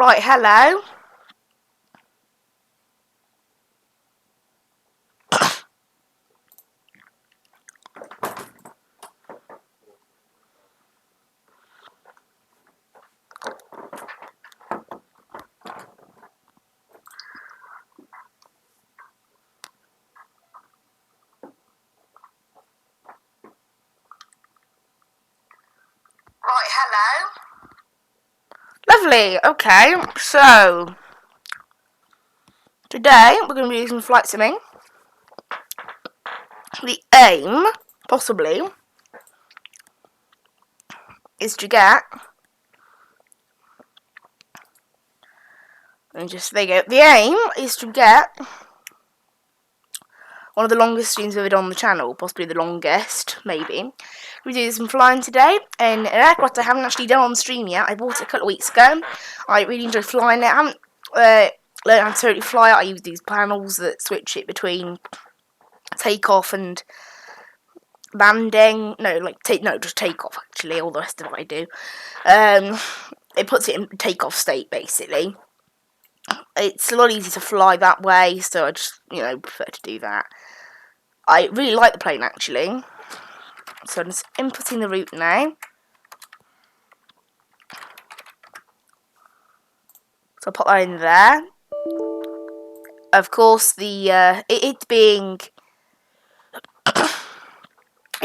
Right, hello. Right, hello. Lovely, okay, so today we're going to be using flight simming. The aim, possibly, is to get, there you go, the aim is to get one of the longest streams we've ever done on the channel, possibly the longest, maybe. We're doing some flying today in an aircraft I haven't actually done on stream yet. I bought it a couple of weeks ago. I really enjoy flying it. I haven't learned how to totally fly it. I use these panels that switch it between takeoff and landing. Just takeoff actually. All the rest of it I do. It puts it in takeoff state basically. It's a lot easier to fly that way, so I just prefer to do that. I really like the plane actually. So I'm just inputting the route now. So I'll pop that in there. Of course, it being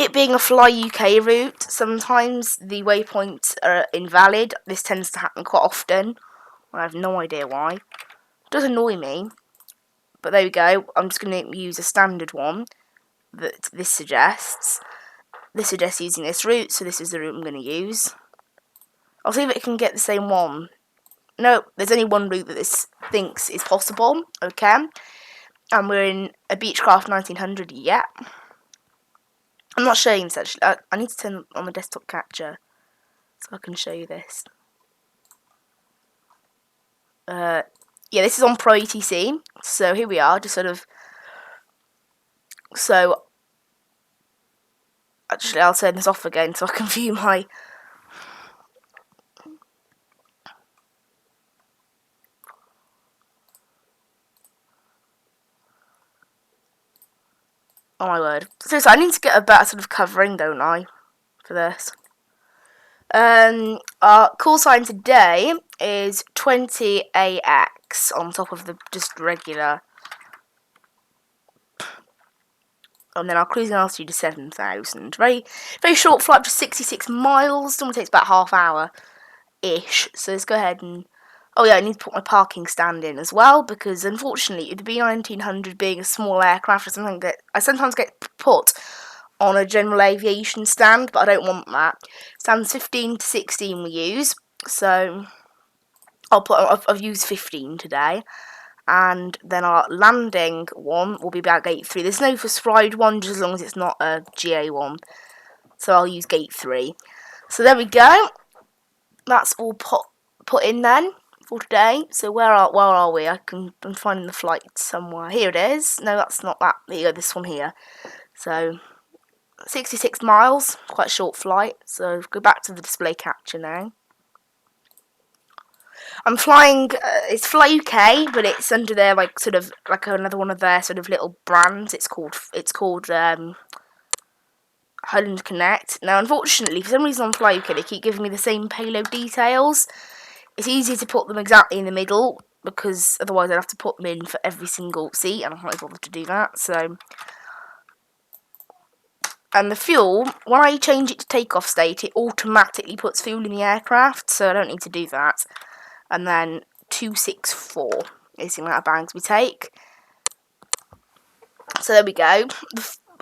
a Fly UK route, sometimes the waypoints are invalid. This tends to happen quite often. I have no idea why. It does annoy me. But there we go. I'm just going to use a standard one that this suggests. This suggests using this route, so this is the route I'm going to use. I'll see if it can get the same one. No, there's only one route that this thinks is possible. Okay. And we're in a Beechcraft 1900 yet. I'm not showing this actually. I need to turn on the desktop capture so I can show you this. Yeah, this is on Pro ETC. So here we are, just sort of. So actually, I'll turn this off again so I can view my. Oh my word. So I need to get a better sort of covering, don't I, for this. Our call sign today is 20AX on top of the just regular. And then our cruising altitude is 7,000. Very, very short flight, just 66 miles. Normally takes about half hour-ish. So let's go ahead and... Oh yeah, I need to put my parking stand in as well, because unfortunately, the B1900 being a small aircraft, I sometimes get put on a general aviation stand, but I don't want that. Stands 15 to 16 we use, so I've used 15 today. And then our landing one will be about gate 3. There's no prescribed one, just as long as it's not a GA one. So I'll use gate 3. So there we go. That's all put in then for today. So where are we? I'm finding the flight somewhere. Here it is. No, that's not that. There you go, this one here. So 66 miles, quite a short flight. So go back to the display capture now. I'm flying, it's Fly UK, but it's under their another one of their sort of little brands. It's called Holland Connect. Now, unfortunately, for some reason on Fly UK, they keep giving me the same payload details. It's easier to put them exactly in the middle, because otherwise I'd have to put them in for every single seat, and I can't bother to do that, so... And the fuel, when I change it to takeoff state, it automatically puts fuel in the aircraft, so I don't need to do that. And then 264 is the amount of bags we take. So there we go.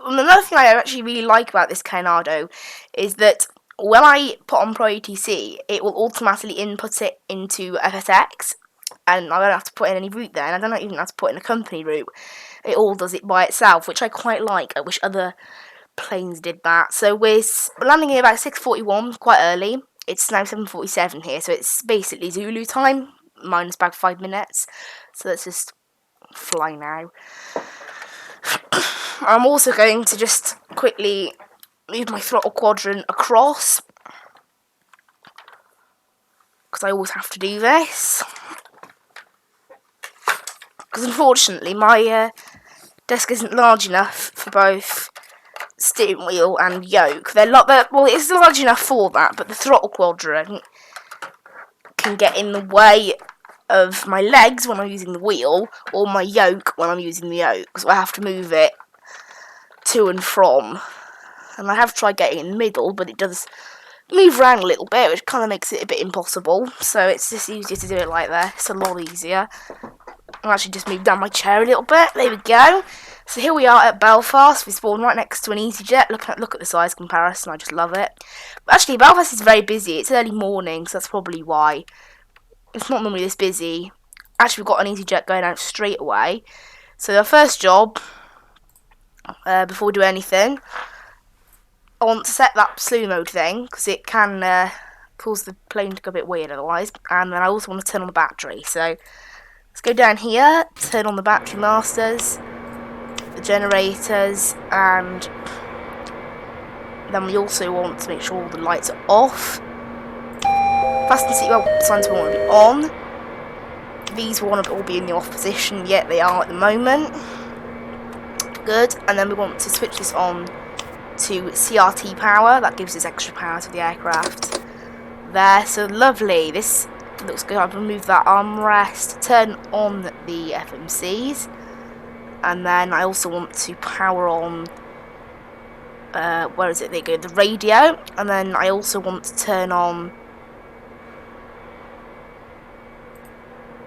Another thing I actually really like about this Canado is that when I put on Pro ETC, it will automatically input it into FSX, and I don't have to put in any route there, and I don't even have to put in a company route. It all does it by itself, which I quite like. I wish other planes did that. So we're landing here about 6:41, quite early. It's now 7:47 here, so it's basically Zulu time, minus about 5 minutes. So let's just fly now. I'm also going to just quickly move my throttle quadrant across. because I always have to do this. Because unfortunately, my desk isn't large enough for both steering wheel and yoke. Well, it's large enough for that, but the throttle quadrant can get in the way of my legs when I'm using the wheel, or my yoke when I'm using the yoke. So I have to move it to and from. And I have tried getting in the middle, but it does move around a little bit, which kind of makes it a bit impossible. So it's just easier to do it like that. It's a lot easier. I'll actually just move down my chair a little bit. There we go. So here we are at Belfast. We spawned right next to an EasyJet. Look at the size comparison. I just love it. But actually, Belfast is very busy. It's early morning, so that's probably why. It's not normally this busy. Actually, we've got an EasyJet going out straight away. So our first job, before we do anything, I want to set that slew mode thing, because it can cause the plane to go a bit weird otherwise. And then I also want to turn on the battery. So let's go down here, turn on the battery masters, the generators, and then we also want to make sure all the lights are off. Fasten seatbelt signs will want to be on. These will want to all be in the off position, yet they are at the moment. Good, and then we want to switch this on to CRT power. That gives us extra power to the aircraft. There, so lovely. This looks good. I've removed that armrest. Turn on the FMCs, and then I also want to power on. Where is it? There you go. The radio, and then I also want to turn on.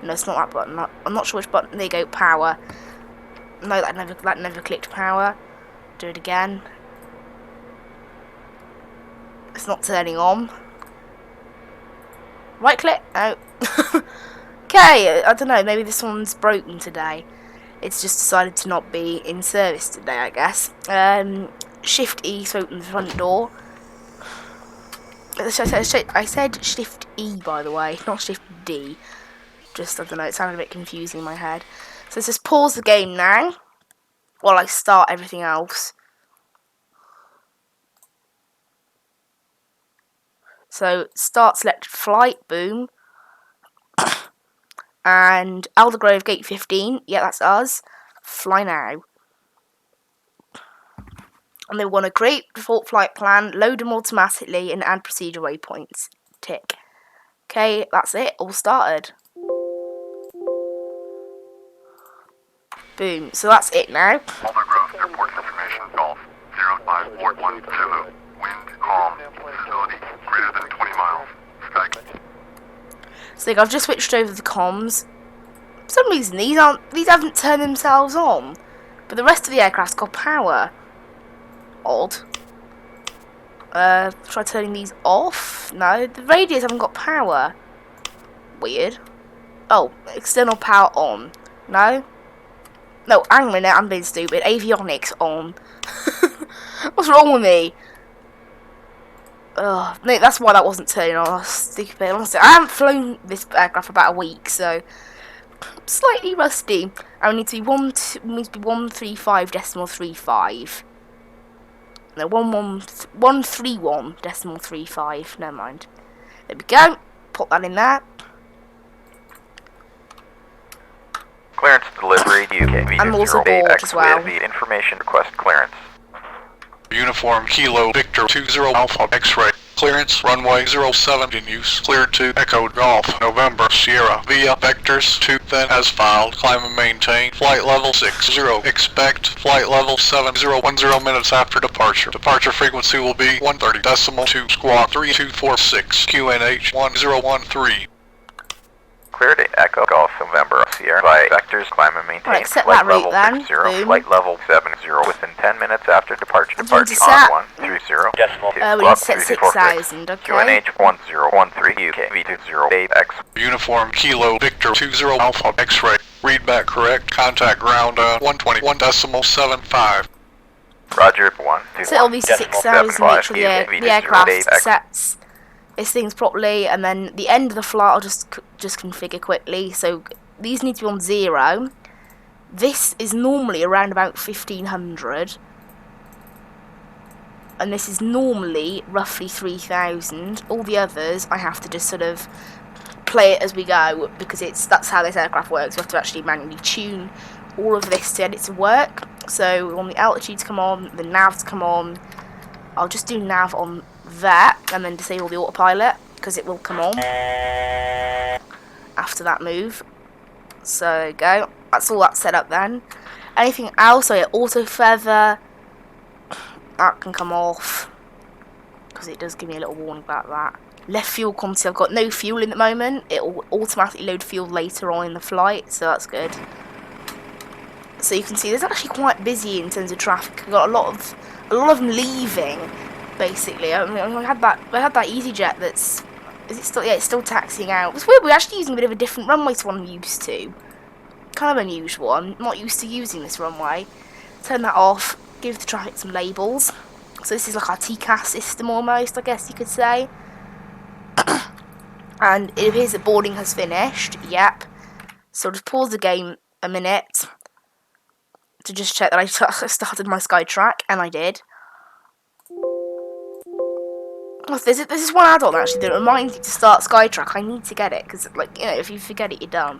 No, it's not that button. I'm not sure which button. There you go. Power. No, that never clicked power. Do it again. It's not turning on. Right click. Oh. Okay, I don't know. Maybe this one's broken today. It's just decided to not be in service today, I guess. Shift E to open the front door. I said Shift E, by the way, not Shift D. Just, I don't know, it sounded a bit confusing in my head. So let's just pause the game now while I start everything else. So start selected flight, boom. And Aldergrove Gate 15, yeah, that's us. Fly now. And they want to create default flight plan, load them automatically, and add procedure waypoints. Tick. Okay, that's it, all started. Boom, so that's it now. Aldergrove Airport information, Golf 0541 Zulu. Wind calm, visibility greater than 20 miles. Strike. So I've just switched over the comms. For some reason these haven't turned themselves on, but the rest of the aircraft's got power. Odd. Try turning these off. No, the radios haven't got power. Weird. Oh, external power on. No. No, hang on a minute, I'm being stupid. Avionics on. What's wrong with me? Ugh, no, that's why that wasn't turning on. That's stupid. Honestly, I haven't flown this aircraft for about a week, so I'm slightly rusty. I need to be 135.35. No, 131.35. Never mind. There we go. Put that in there. Clearance delivery, UK. I'm also bored as well. Information request clearance. Uniform Kilo Victor 20 Alpha X-ray. Clearance runway 07 in use. Cleared to Echo Golf November Sierra via vectors 2 then as filed. Climb and maintain. Flight level 60. Expect flight level 7010 minutes after departure. Departure frequency will be 130.2 squawk 3246 QNH 1013. Clear to Echo Golf November Sierra by vectors, climb and maintain. Right, set flight that route level then. 60, Boom. flight level 70 within 10 minutes after departure. Departure set. on 130. Decimal 2 We need squawk to set 3246 6,000, okay. QNH 1013 UK V208X. Uniform Kilo Victor 20 Alpha X-ray. Readback correct. Contact ground on 121.75. Roger 1 2 Set all these 6,000, make sure the aircraft sets its things properly, and then the end of the flight I'll just configure quickly. So these need to be on 0. This is normally around about 1500, and this is normally roughly 3000. All the others I have to just sort of play it as we go, because that's how this aircraft works. We have to actually manually tune all of this to get it to work. So we want the altitude to come on, the nav to come on. I'll just do nav on that and then disable the autopilot, because it will come on after that move. So there you go. That's all that's set up then. Anything else? Oh yeah, auto feather. That can come off, because it does give me a little warning about that. Left fuel quantity, I've got no fuel in the moment. It will automatically load fuel later on in the flight, so that's good. So you can see there's actually quite busy in terms of traffic. I've got a lot of them leaving, basically. I mean, I had that EasyJet that's, is it still, yeah, it's still taxiing out. It's weird, we're actually using a bit of a different runway to what I'm used to. Kind of unusual. I'm not used to using this runway. Turn that off, give the traffic some labels. So this is like our TCAS system almost, I guess you could say. And it appears that boarding has finished. Yep. So I'll just pause the game a minute to just check that I started my Skytrack, and I did. Oh, there's this one add-on actually that reminds you to start Skytrack. I need to get it, because, like, you know, if you forget it, you're dumb.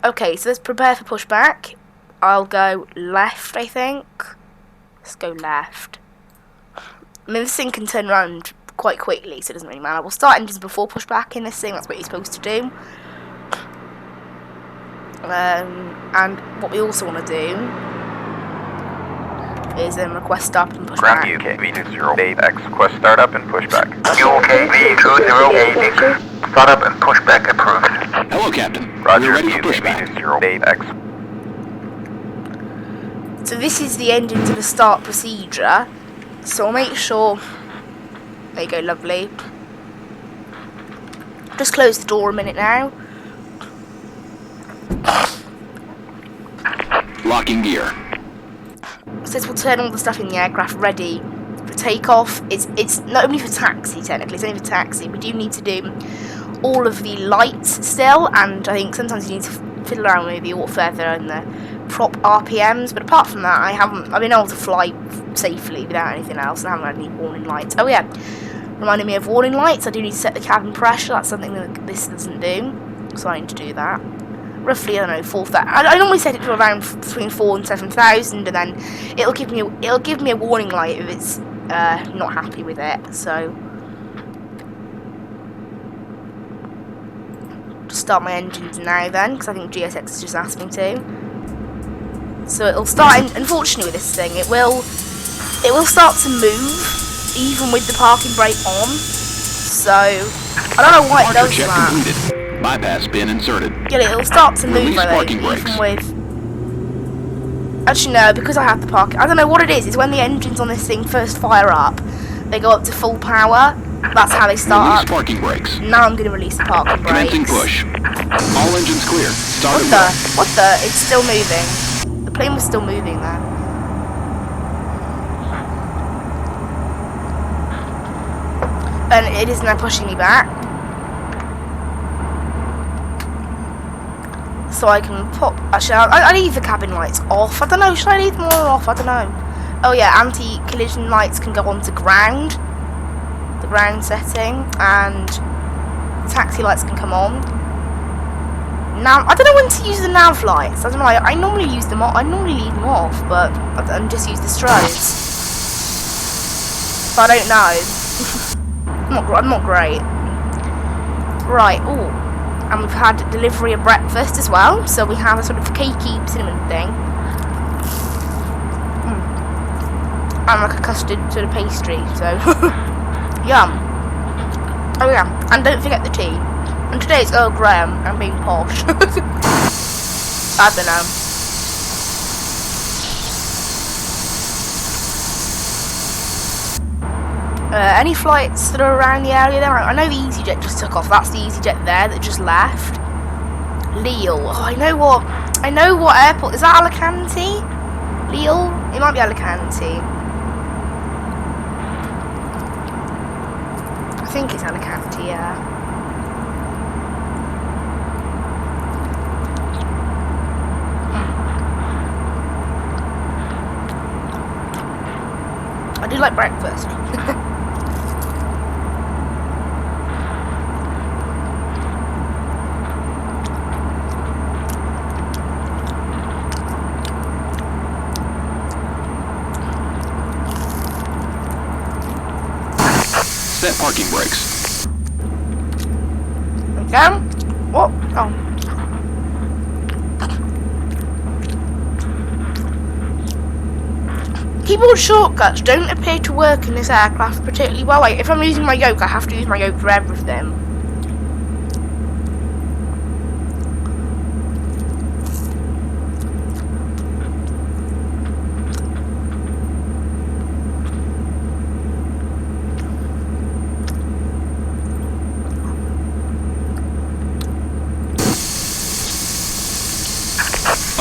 Okay, so let's prepare for pushback. I'll go left, I think. Let's go left. I mean, this thing can turn around quite quickly, so it doesn't really matter. We'll start engines before pushback in this thing. That's what you're supposed to do. And what we also want to do is request start and pushback. Ground UK V20X, request startup and pushback. UK V20X, startup and pushback approved. Hello, Captain. Roger, We're ready for UK pushback. V20X. So this is the engine to the start procedure. So I'll make sure. There you go, lovely. Just close the door a minute now. Locking gear. So this will turn all the stuff in the aircraft ready for takeoff. It's not only for taxi, technically, it's only for taxi. We do need to do all of the lights still, and I think sometimes you need to fiddle around with the auto feather and the prop RPMs, but apart from that, I've been able to fly safely without anything else, and I haven't had any warning lights. Oh yeah, reminding me of warning lights, I do need to set the cabin pressure. That's something that this doesn't do, so I need to do that. Roughly, I don't know, 4,000. I normally set it to around between 4,000 and 7,000, and then it'll give me a warning light if it's not happy with it. So just start my engines now then, because I think GSX has just asked me to. So it'll start. Unfortunately, with this thing, it will start to move even with the parking brake on. So I don't know why it does Check that. completed. Bypass pin inserted. Yeah, it'll start to move, Release I think, parking brakes. even with. Actually, no, because I have the park. I don't know what it is. It's when the engines on this thing first fire up, they go up to full power. That's how they start Release up. parking brakes. Now I'm going to release the parking brakes. Commencing push. All engines clear. Start What the? What the? It's still moving. The plane was still moving there. And it is now pushing me back. So I can pop. Actually, I leave the cabin lights off. I don't know. Should I leave them on or off? I don't know. Oh yeah, anti-collision lights can go on to ground. The ground setting, and taxi lights can come on. Now I don't know when to use the nav lights. I don't know. I normally use them. I normally leave them off, but I just use the strobes. So I don't know. I'm not great. Right. Oh. And we've had delivery of breakfast as well, so we have a sort of cakey cinnamon thing. And like a custard sort of pastry, so yum. Oh yeah, and don't forget the tea. And today it's Earl Grey, I'm being posh. I don't know. Any flights that are around the area there? I know the EasyJet just took off. That's the EasyJet there that just left. Lille. Oh, I know what airport. Is that Alicante? Lille? It might be Alicante. I think it's Alicante, yeah. I do like breakfast. Set parking brakes. Again? What? Oh. Keyboard shortcuts don't appear to work in this aircraft particularly well. Like, if I'm using my yoke, I have to use my yoke for everything.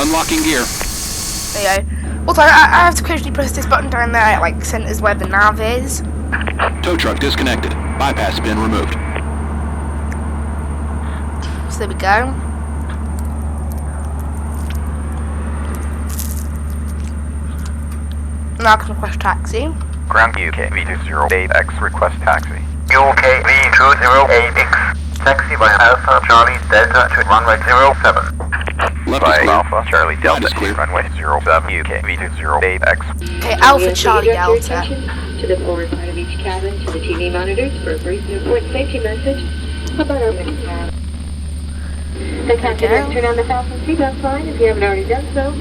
Unlocking gear. There you go. Also, I have to occasionally press this button down there, it, like, centers where the nav is. Tow truck disconnected. Bypass bin removed. So there we go. Now I can request taxi. Ground UK V208X request taxi. UK V208X. Taxi by Alpha Charlie Delta to runway 07. Left By is clear. Alpha Charlie Right Delta is clear. to runway 07 UK V208X. Okay, Alpha Charlie Direct your Delta. attention to the forward part of each cabin to the TV monitors for a brief and important safety message about our mission. The captain has turned on the fasten seatbelt sign if you haven't already done so.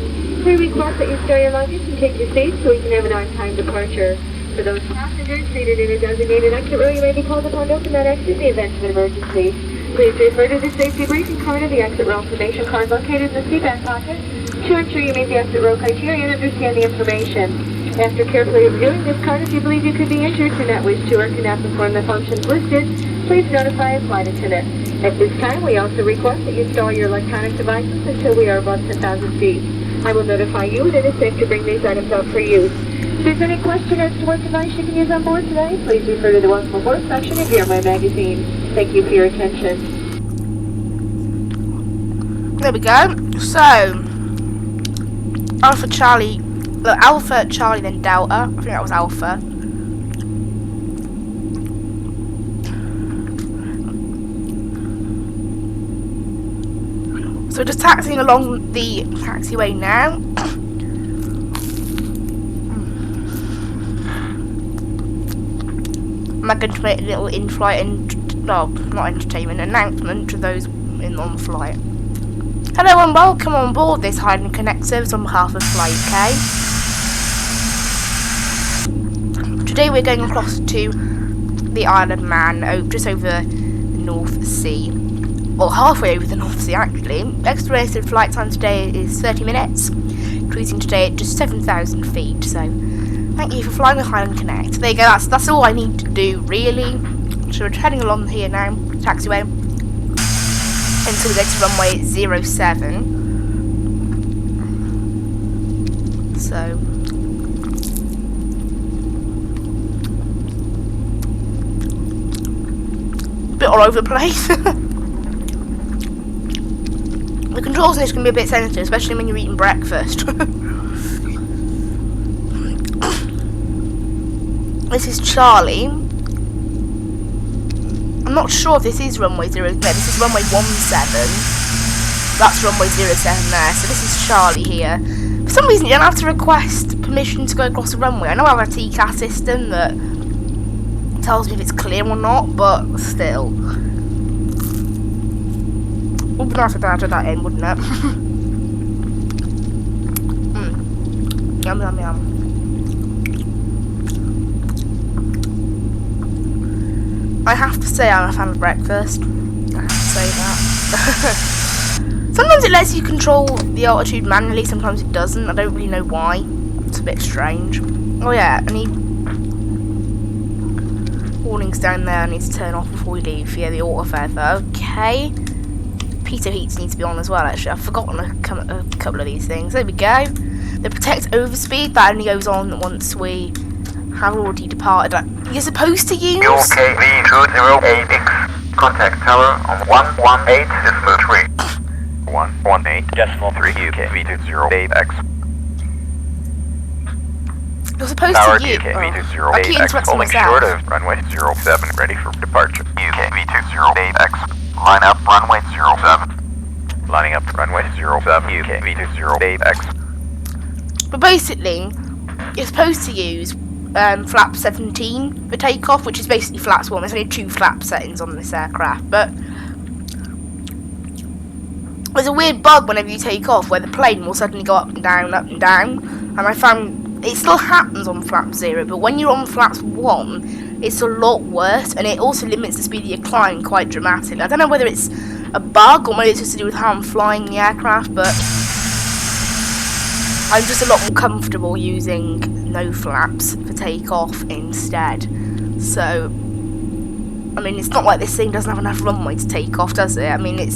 We request that you store your luggage and take your seats so we can have an on-time departure. For those passengers seated in a designated exit row, you may be called upon to open that exit in the event of an emergency. Please refer to the safety briefing card or the exit row information card located in the seatbelt pocket to ensure you meet the exit row criteria and understand the information. After carefully reviewing this card, if you believe you could be injured, do not wish to or cannot perform the functions listed, please notify a flight attendant. At this time, we also request that you install your electronic devices until we are above 10,000 feet. I will notify you when it is safe to bring these items out for use. If there's any question as to what device you can use on board today, please refer to the Welcome Aboard section of your My Magazine. Thank you for your attention. There we go. So, Alpha Charlie, then Delta. I think that was Alpha. So just taxiing along the taxiway now. I'm going to make a little in-flight announcement to those on the flight. Hello and welcome on board this hide and connect service on behalf of Fly UK. Today we're going across to the Isle of Man, just over the North Sea. Or halfway over the North Sea actually. Exploration flight time today is 30 minutes. Cruising today at just 7,000 feet, so thank you for flying the Highland Connect. There you go, that's all I need to do really. So we're heading along here now, taxiway, until we go to runway 07. So bit all over the place. The controls in this can be a bit sensitive, especially when you're eating breakfast. This is Charlie. I'm not sure if this is runway 0. No, this is runway 17. That's runway 07 there. So this is Charlie here. For some reason, you don't have to request permission to go across the runway. I know I have a TCAS system that tells me if it's clear or not, but still. It would be nice if I added that in, wouldn't it? Yum, yum, yum. I have to say I'm a fan of breakfast. I have to say that. Sometimes it lets you control the altitude manually, sometimes it doesn't. I don't really know why. It's a bit strange. Oh yeah, I need warnings down there I need to turn off before we leave. Yeah, the auto feather. Okay. Pitot heats need to be on as well actually. I've forgotten a couple of these things. There we go. The protect overspeed, that only goes on once we have already departed. You're supposed to use UK V208X. Contact tower on 118.3. 118.3 UK V208X. You're supposed Tower to use. UK I keep V208X. interrupting Holding myself. short of runway 07. Ready for departure. UK V208X. Line up runway 07. Lining up runway 07. UK V208X. But basically, you're supposed to use flap 17 for takeoff, which is basically flaps 1. There's only 2 flap settings on this aircraft, but there's a weird bug whenever you take off where the plane will suddenly go up and down, and I found it still happens on flap 0, but when you're on flaps 1, it's a lot worse, and it also limits the speed of your climb quite dramatically. I don't know whether it's a bug or maybe it's just to do with how I'm flying the aircraft, but I'm just a lot more comfortable using no flaps for takeoff instead. So, I mean, it's not like this thing doesn't have enough runway to take off, does it? I mean, it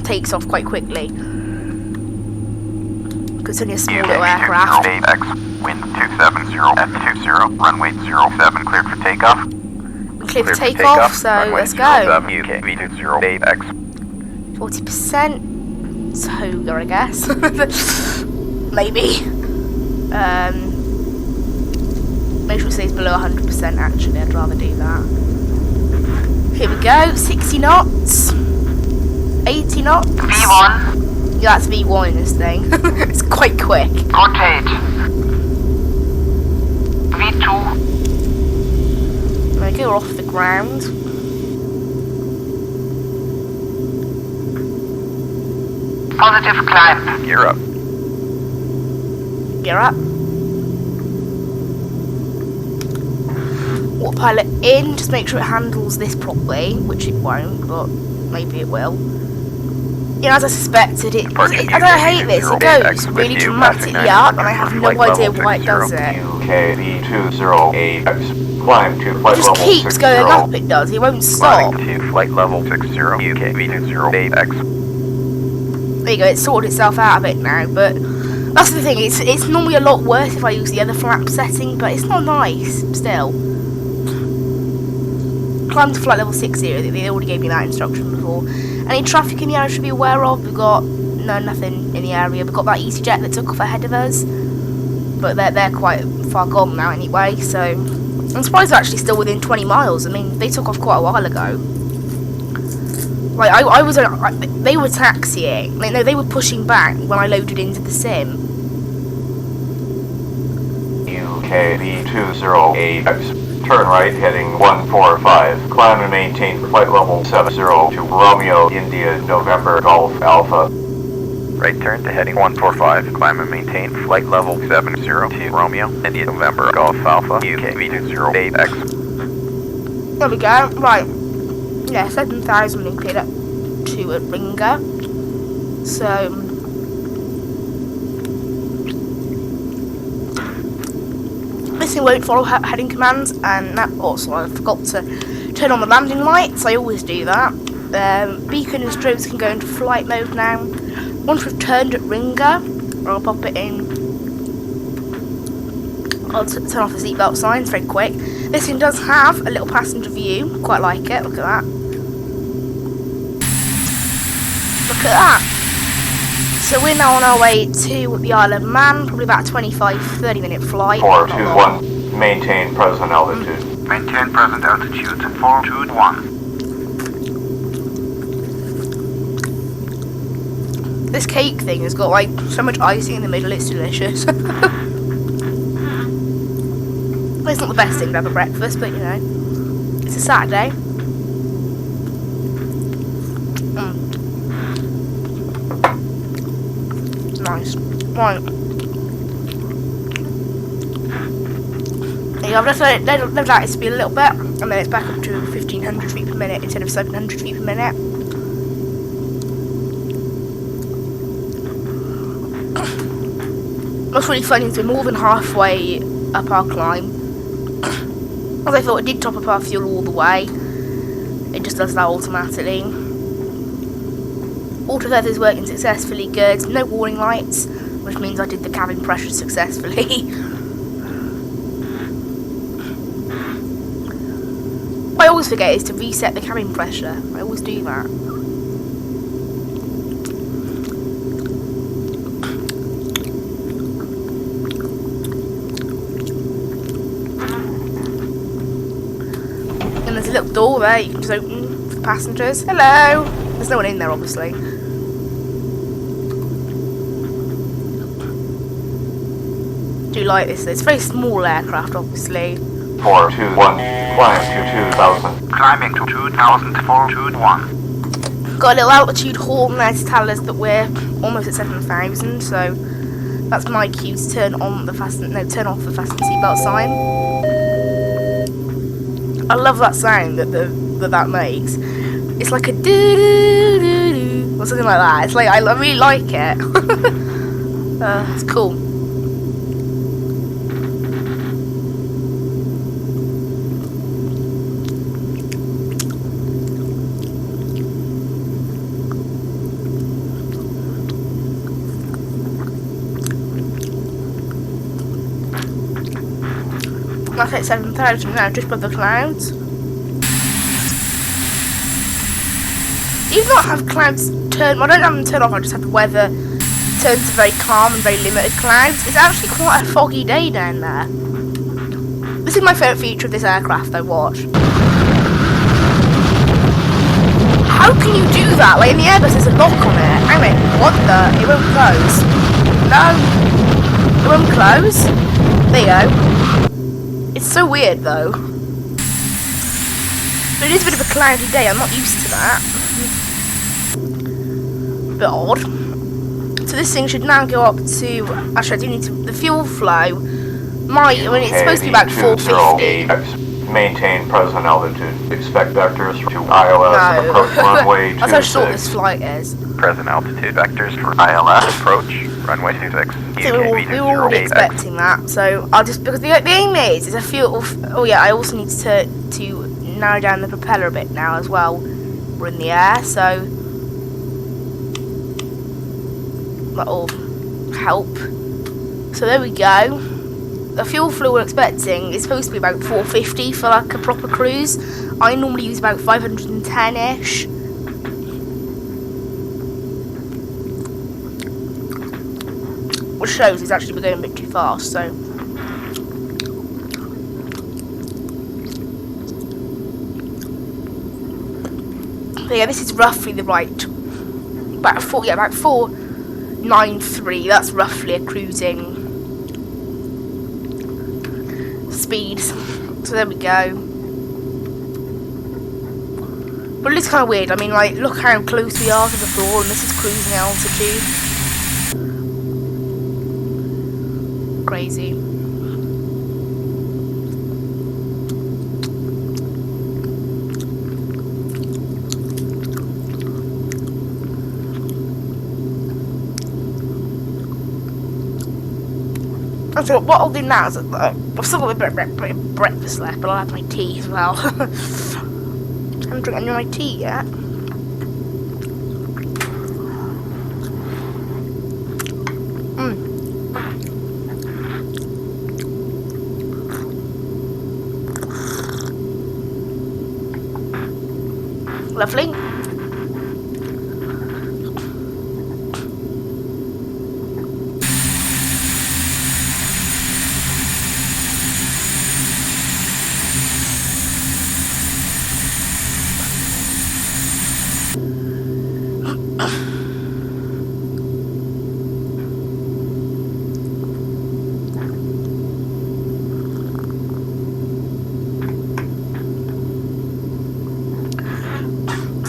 takes off quite quickly. Because it's only a small little aircraft. X, wind 270, F20, runway 07, cleared for takeoff. Cleared for takeoff, so let's go. UK V20 X. 40%. Toga, I guess. Maybe. Make sure it stays below 100% actually, I'd rather do that. Here we go, 60 knots. 80 knots. V1. Yeah, that's V1 in this thing. It's quite quick. Rotate. V2. There we go, we're off the ground. Positive climb. Gear up. Gear up. Autopilot in, just make sure it handles this properly, which it won't, but maybe it will. You know, as I suspected, I don't hate this, it goes really dramatically up, and I have no idea why it does it. UKV208X, climb to flight It just level keeps 60. going up, it does, it won't stop. Climbing to flight level 60, UKV208X. There you go, it's sorted itself out of it now, but that's the thing, it's normally a lot worse if I use the other flap setting, but it's not nice, still. Climb to flight level 60, they already gave me that instruction before. Any traffic in the area I should be aware of? We've got, no, nothing in the area. We've got that EasyJet that took off ahead of us, but they're quite far gone now anyway, so I'm surprised they're actually still within 20 miles. I mean, they took off quite a while ago. Like, they were taxiing, no, they were pushing back when I loaded into the sim. UKV208X. Turn right, heading 145. Climb and maintain flight level 70 to Romeo, India, November, Golf, Alpha. Right turn to heading 145. Climb and maintain flight level 70 to Romeo, India, November, Golf, Alpha, UKV208X. There we go, right. Yeah, 7,000 and cleared up to a ringer. So, this thing won't follow heading commands, and that also I forgot to turn on the landing lights. I always do that. Beacon and strobes can go into flight mode now. Once we've turned at ringer, I'll pop it in. I'll turn off the seatbelt signs very quick. This thing does have a little passenger view. Quite like it. Look at that. Look at that. So we're now on our way to the Isle of Man, probably about a 25-30 minute flight. 421, maintain present altitude. Maintain present altitude, 421. This cake thing has got like so much icing in the middle, it's delicious. It's not the best thing to have for breakfast, but you know, it's a Saturday. Nice. Right. Yeah, I've just let it to be a little bit, and then it's back up to 1,500 feet per minute instead of 700 feet per minute. What's really funny is we're more than halfway up our climb. As I thought, it did top up our fuel all the way. It just does that automatically. Auto feather's working successfully, good. No warning lights, which means I did the cabin pressure successfully. What I always forget is to reset the cabin pressure. I always do that. And there's a little door there you can just open for passengers. Hello! There's no one in there, obviously. Do like this. It's a very small aircraft, obviously. 421, climb to 2000. Climbing to 200421. Got a little altitude horn there to tell us that we're almost at 7,000. So that's my cue to turn on the turn off the fasten seatbelt sign. I love that sound that makes. It's like a doo doo doo doo or something like that. It's like I really like it. It's cool. That's at 7,000 now, just above the clouds. Even though I have clouds turned, I don't have them turned off, I just have the weather turned to very calm and very limited clouds. It's actually quite a foggy day down there. This is my favourite feature of this aircraft I watch. How can you do that? Like in the Airbus there's a lock on it. I mean, what the? It won't close. No. It won't close. There you go. It's so weird though. But it is a bit of a cloudy day, I'm not used to that. Bit odd. So this thing should now go up to, actually I do need to, the fuel flow might, I mean it's supposed to be about 450. Maintain present altitude. Expect vectors to ILS and approach runway 26. That's how short this flight is. Present altitude vectors for ILS approach runway 26. So we were already expecting that. So I'll just, because the aim is a fuel. Oh yeah, I also need to narrow down the propeller a bit now as well. We're in the air, so that'll help. So there we go. The fuel flow we're expecting is supposed to be about 450 for like a proper cruise. I normally use about 510-ish. Which shows it's actually going a bit too fast, so. But yeah, this is roughly the right, about 493, that's roughly a cruising speed. So there we go. But it looks kind of weird. I mean, like, look how close we are to the floor, and this is cruising altitude. Crazy. So what I'll do now is I've still got a bit of breakfast left, but I'll have my tea as well. I haven't drunk any of my tea yet. Lovely.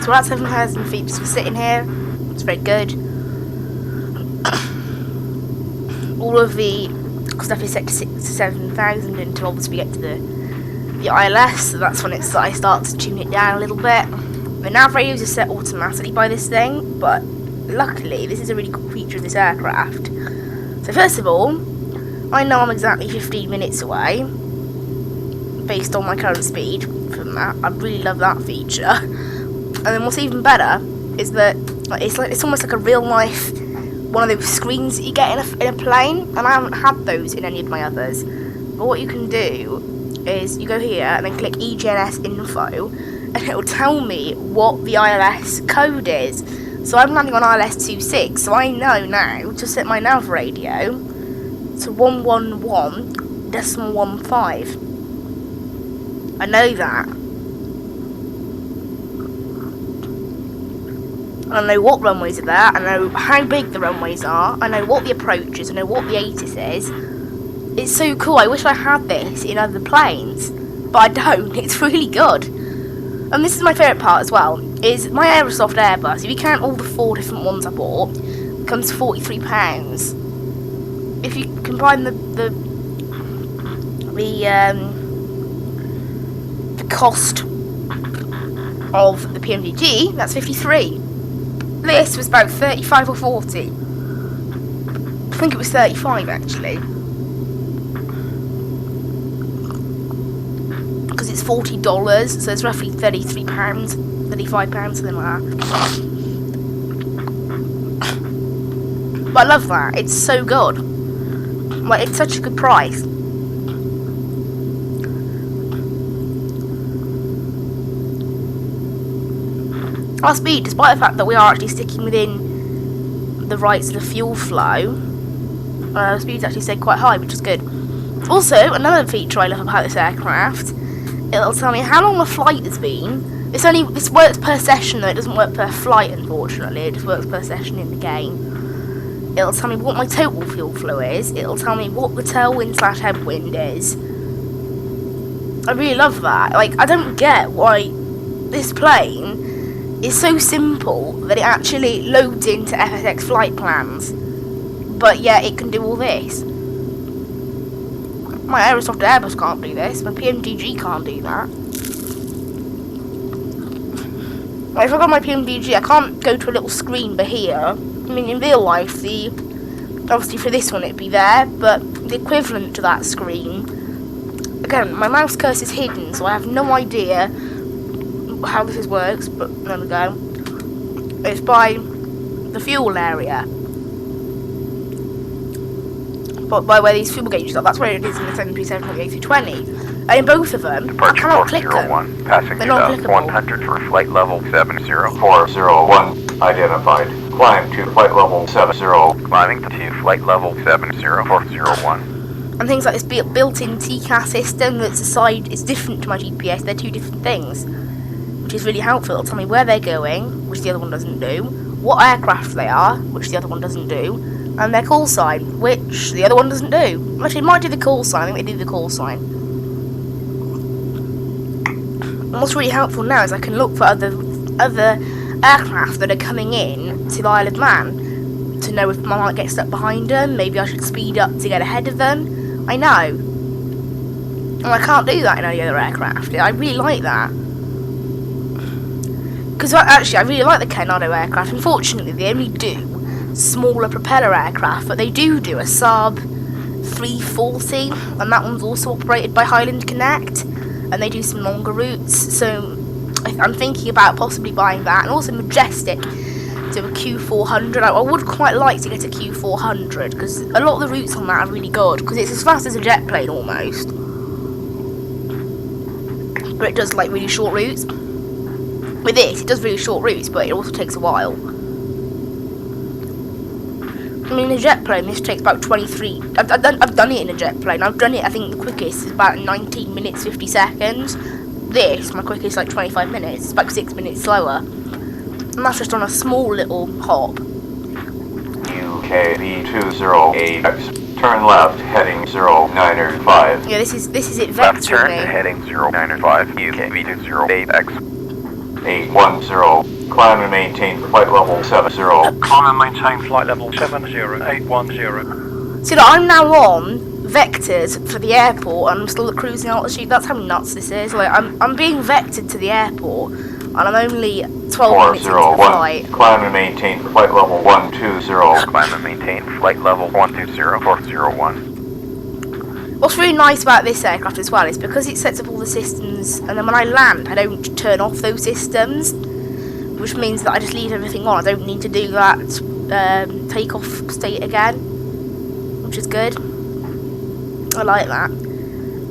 So we're at 7,000 feet, just sitting here. It's very good. All of the stuff is set to 7,000 until obviously we get to the ILS. So that's when I start to tune it down a little bit. The nav radios are set automatically by this thing, but luckily this is a really cool feature of this aircraft. So first of all, I know I'm exactly 15 minutes away based on my current speed from that. I really love that feature. And then what's even better is that it's almost like a real life one of those screens that you get in a plane, and I haven't had those in any of my others. But what you can do is you go here and then click EGNS info, and it will tell me what the ILS code is. So I'm landing on ILS 26, so I know now to set my nav radio to 111.15. I know that. I know what runways are there, I know how big the runways are, I know what the approach is, I know what the ATIS is. It's so cool. I wish I had this in other planes, but I don't. It's really good. And this is my favourite part as well, is my Aerosoft Airbus. If you count all the 4 different ones I bought, it comes to £43. If you combine the cost of the PMDG, that's 53. This was about 35 or 40. I think it was 35 actually. Because it's $40, so it's roughly £33, £35, something like that. But I love that. It's so good. Like, it's such a good price. Our speed, despite the fact that we are actually sticking within the rights of the fuel flow, speed's actually stayed quite high, which is good. Also, another feature I love about this aircraft, it'll tell me how long the flight has been. This works per session though, it doesn't work per flight unfortunately, it just works per session in the game. It'll tell me what my total fuel flow is, it'll tell me what the tailwind / headwind is. I really love that. Like, I don't get why this plane is so simple that it actually loads into FSX flight plans, but yeah, it can do all this. My Aerosoft Airbus can't do this, my PMDG can't do that. Like, if I got my PMDG, I can't go to a little screen, but here, I mean, in real life, obviously for this one it'd be there, but the equivalent to that screen, again, my mouse cursor is hidden, so I have no idea how this works, but there we go. It's by the fuel area. But by where these fuel gauges are, that's where it is in the 737 and the A320. And in both of them, I cannot click them. Passing They're not to clickable. 100 for flight level 70. 401 identified. Climb to flight level 70. Climbing to flight level 70401. And things like this built-in TCAS system that's it's different to my GPS, they're two different things. Which is really helpful. It'll tell me where they're going, which the other one doesn't do, what aircraft they are, which the other one doesn't do, and their call sign, which the other one doesn't do. Actually, it might do the call sign, I think they do the call sign. And what's really helpful now is I can look for other aircraft that are coming in to the Isle of Man to know if I might get stuck behind them, maybe I should speed up to get ahead of them. I know. And I can't do that in any other aircraft. I really like that. Because actually, I really like the Canado aircraft. Unfortunately, they only do smaller propeller aircraft, but they do a Saab 340, and that one's also operated by Highland Connect, and they do some longer routes. So I'm thinking about possibly buying that, and also Majestic to a Q400. I would quite like to get a Q400 because a lot of the routes on that are really good because it's as fast as a jet plane almost, but it does like really short routes. With this, it does really short routes, but it also takes a while. I mean, in a jet plane, this takes about 23. I've done it in a jet plane. I've done it. I think the quickest is about 19 minutes 50 seconds. This, my quickest, is like 25 minutes. It's about 6 minutes slower, and that's just on a small little hop. UKV208X. Turn left, heading 095. Yeah, this is it Left turn to vectoring. heading 095. UKV208X. 810. Climb and maintain flight level 70. Climb and maintain flight level 70810. So that I'm now on vectors for the airport, and I'm still at cruising altitude. That's how nuts this is. Like I'm being vectored to the airport, and I'm only 12 minutes into the flight. 401. Climb and maintain flight level 120. Climb and maintain flight level 120401. What's really nice about this aircraft as well is because it sets up all the systems, and then when I land, I don't turn off those systems, which means that I just leave everything on. I don't need to do that takeoff state again, which is good. I like that.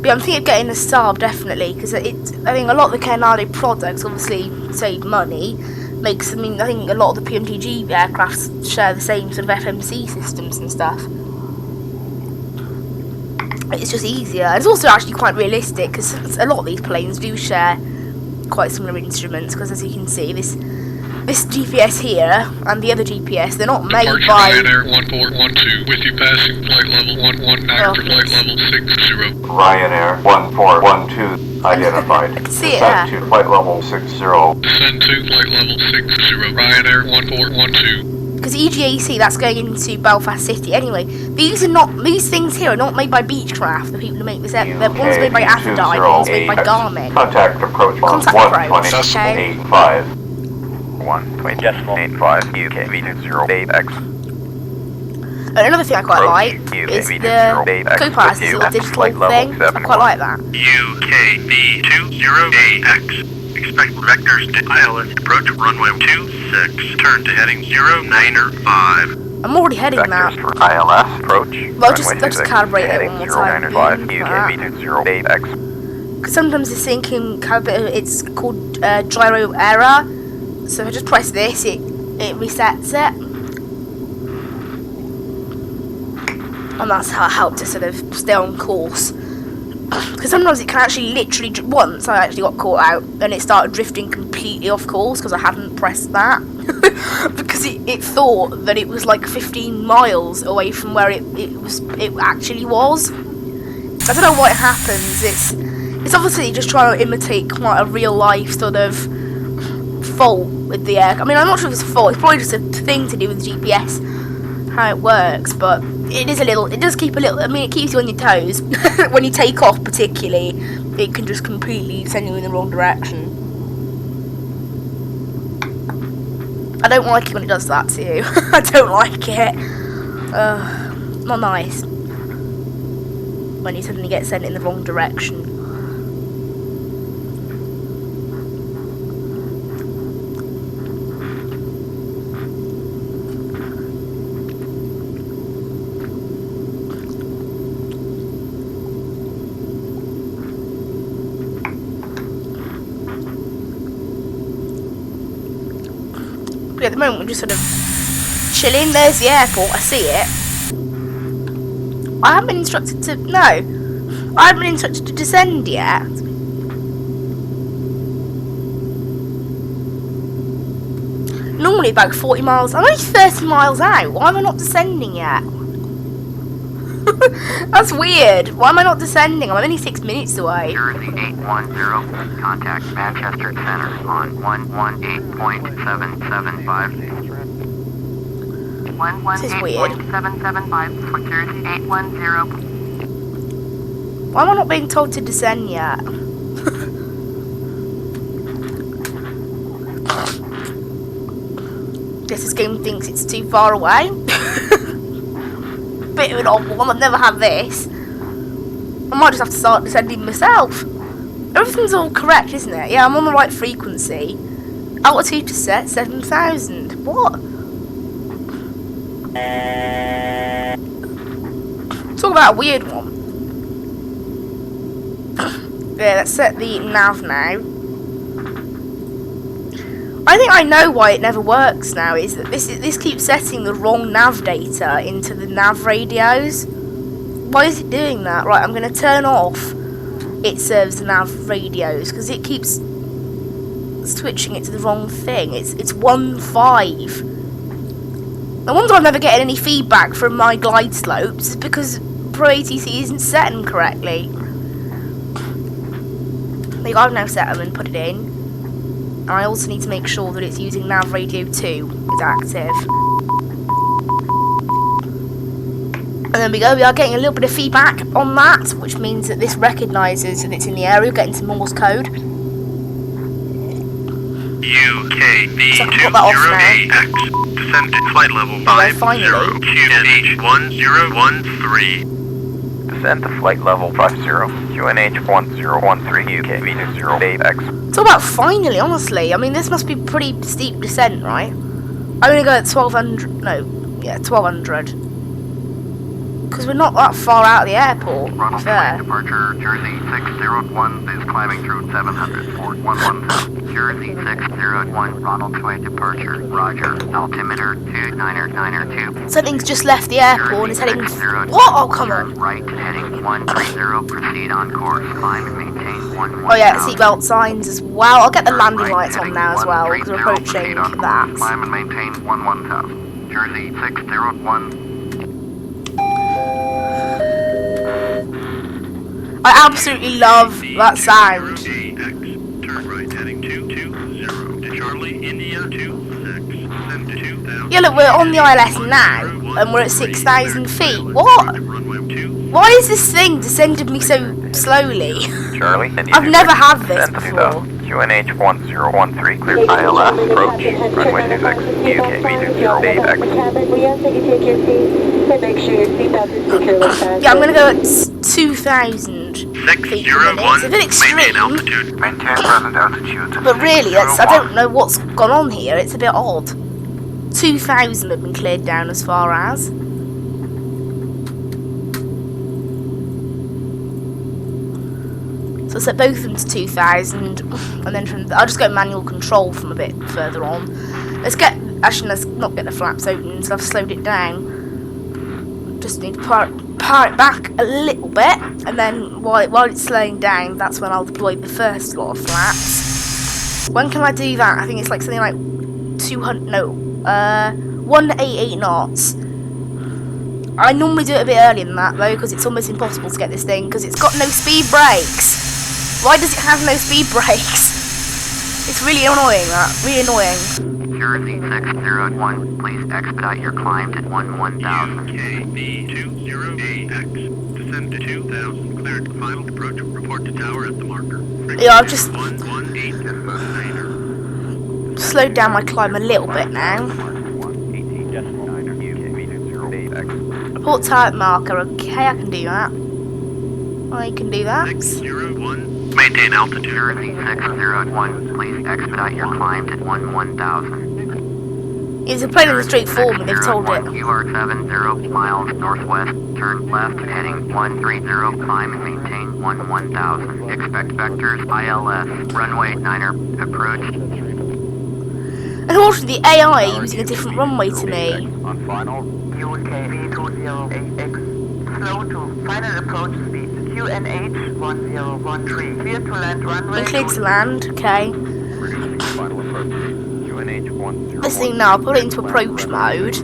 But I'm thinking of getting the Saab definitely, because I think a lot of the Canado products obviously save money. I think a lot of the PMTG aircraft share the same sort of FMC systems and stuff. It's just easier. It's also actually quite realistic because a lot of these planes do share quite similar instruments. Because as you can see, this this GPS here and the other GPS, they're not made Departure by... Ryanair 1412, with you passing flight level 119 for flight level 60. Ryanair 1412 identified. I can see it, Descent to flight level 60. Descend to flight level 60, Ryanair 1412. Because EGAC, that's going into Belfast City. Anyway, these things here are not made by Beechcraft, the people who make this. They're ones made by Aphrodite, ones made by Garmin. Contact approach on Contact approach, okay. 120.85. 1.85 UK V20 And another thing I quite like is the co-pilot, this little digital thing. I quite like that. UKV20AX. Expect vectors to ILS approach runway 26. Turn to heading 095. I'm already heading that. Vectors for ILS approach. Well, just calibrate it one more time. 095 UK V20AX. Because sometimes it's thinking it's called gyro error. So if I just press this, it resets it. And that's how it helped to sort of stay on course. Because sometimes it can actually literally, once I actually got caught out and it started drifting completely off course because I hadn't pressed that. Because it thought that it was like 15 miles away from where it actually was. I don't know what happens. It's obviously just trying to imitate quite a real life sort of fault with the air. I mean, I'm not sure if it's a fault. It's probably just a thing to do with GPS, how it works, but it does keep a little, I mean, it keeps you on your toes. When you take off particularly, it can just completely send you in the wrong direction. I don't like it when it does that to you. I don't like it. Not nice. When you suddenly get sent in the wrong direction. But at the moment we're just sort of chilling. There's the airport, I see it. I haven't been instructed to, no. I haven't been instructed to descend yet. Normally about 40 miles, I'm only 30 miles out. Why am I not descending yet? That's weird. Why am I not descending? I'm only 6 minutes away. Jersey 810, contact Manchester Center on 118.775. This is weird. 118.775 for Jersey 810. Why am I not being told to descend yet? Guess this game thinks it's too far away. Bit of an odd one, I've never had this. I might just have to start descending myself. Everything's all correct, isn't it? Yeah, I'm on the right frequency. Altitude to set 7,000. What? Talk about a weird one. Yeah, let's set the nav now. I think I know why it never works now, is that this keeps setting the wrong nav data into the nav radios. Why is it doing that? Right, I'm going to turn off it serves the nav radios because it keeps switching it to the wrong thing. It's 1.5. No wonder I'm never getting any feedback from my glide slopes, is because Pro ATC isn't setting correctly. I think I've now set them and put it in. And I also need to make sure that it's using nav radio 2 is active. And there we go, we are getting a little bit of feedback on that, which means that this recognises that it's in the area, getting some Morse code. UKV20AX, descend to flight level 50, QNH1013. Descend to flight level 50, QNH1013, UKV20AX. It's all about finally, honestly. I mean, this must be pretty steep descent, right? I'm going to go at 1200, no, yeah, 1200. Because we're not that far out of the airport, to be Ronald fair. departure, Jersey 601 is climbing through 700 for 117. Jersey 601, Ronald Way departure, roger, altimeter 299er2. Something's just left the airport and is heading... What? Oh, come on. Right, heading 130, proceed on course, climb and maintain 110. Oh yeah, seatbelt signs as well. I'll get the landing lights on now as well, because we're approaching that. Climb and maintain 11000. Jersey 601. I absolutely love that sound. Turn right, heading 220 to Charlie, India 26. Send to 2000. Yeah, look, we're on the ILS now, and we're at 6,000 feet. What? Why is this thing descended me so slowly? Charlie, India I've never had this send to before. 2000. QNH 1013, clear ILS, approach, runway 26, UK V20 We ask that you take your seats and make sure your seatbelt is securely fastened. Yeah, I'm gonna go at 2,000 feet per minute. It's a bit Maintain extreme, altitude. Maintain present altitude. but really, I don't know what's gone on here. It's a bit odd. 2,000 have been cleared down as far as. So set both of them to 2,000, and then I'll just go manual control from a bit further on. Let's not get the flaps open, so I've slowed it down. Just need to power it back a little bit, and then while it's slowing down, that's when I'll deploy the first lot of flaps. When can I do that? I think it's like something like 188 knots. I normally do it a bit earlier than that though, because it's almost impossible to get this thing, because it's got no speed brakes. Why does it have no speed brakes? It's really annoying, that. Really annoying. Jersey 601, please expedite your climb to 11000. KV20AX. Descend to 2000. Cleared. Final approach. Report to tower at the marker. Yeah, I've just 118.9er. slowed down my climb a little bit now. Report type marker. Okay, I can do that. I can do that. 601. Maintain altitude. Jersey 601, please expedite your climb to 11000. It's a plain and straightforward, they've told it. You are 70 miles northwest, turn left, heading 130, climb and maintain 11000. Expect vectors, ILS, runway 9er, approach. Unfortunately, the AI are using a different runway to me. On final. UKV20AX, slow to final approach speed, QNH 1013, clear to land runway. Clear to land, okay. Final approach. QNH 1013. This thing now, I'll put it into approach mode.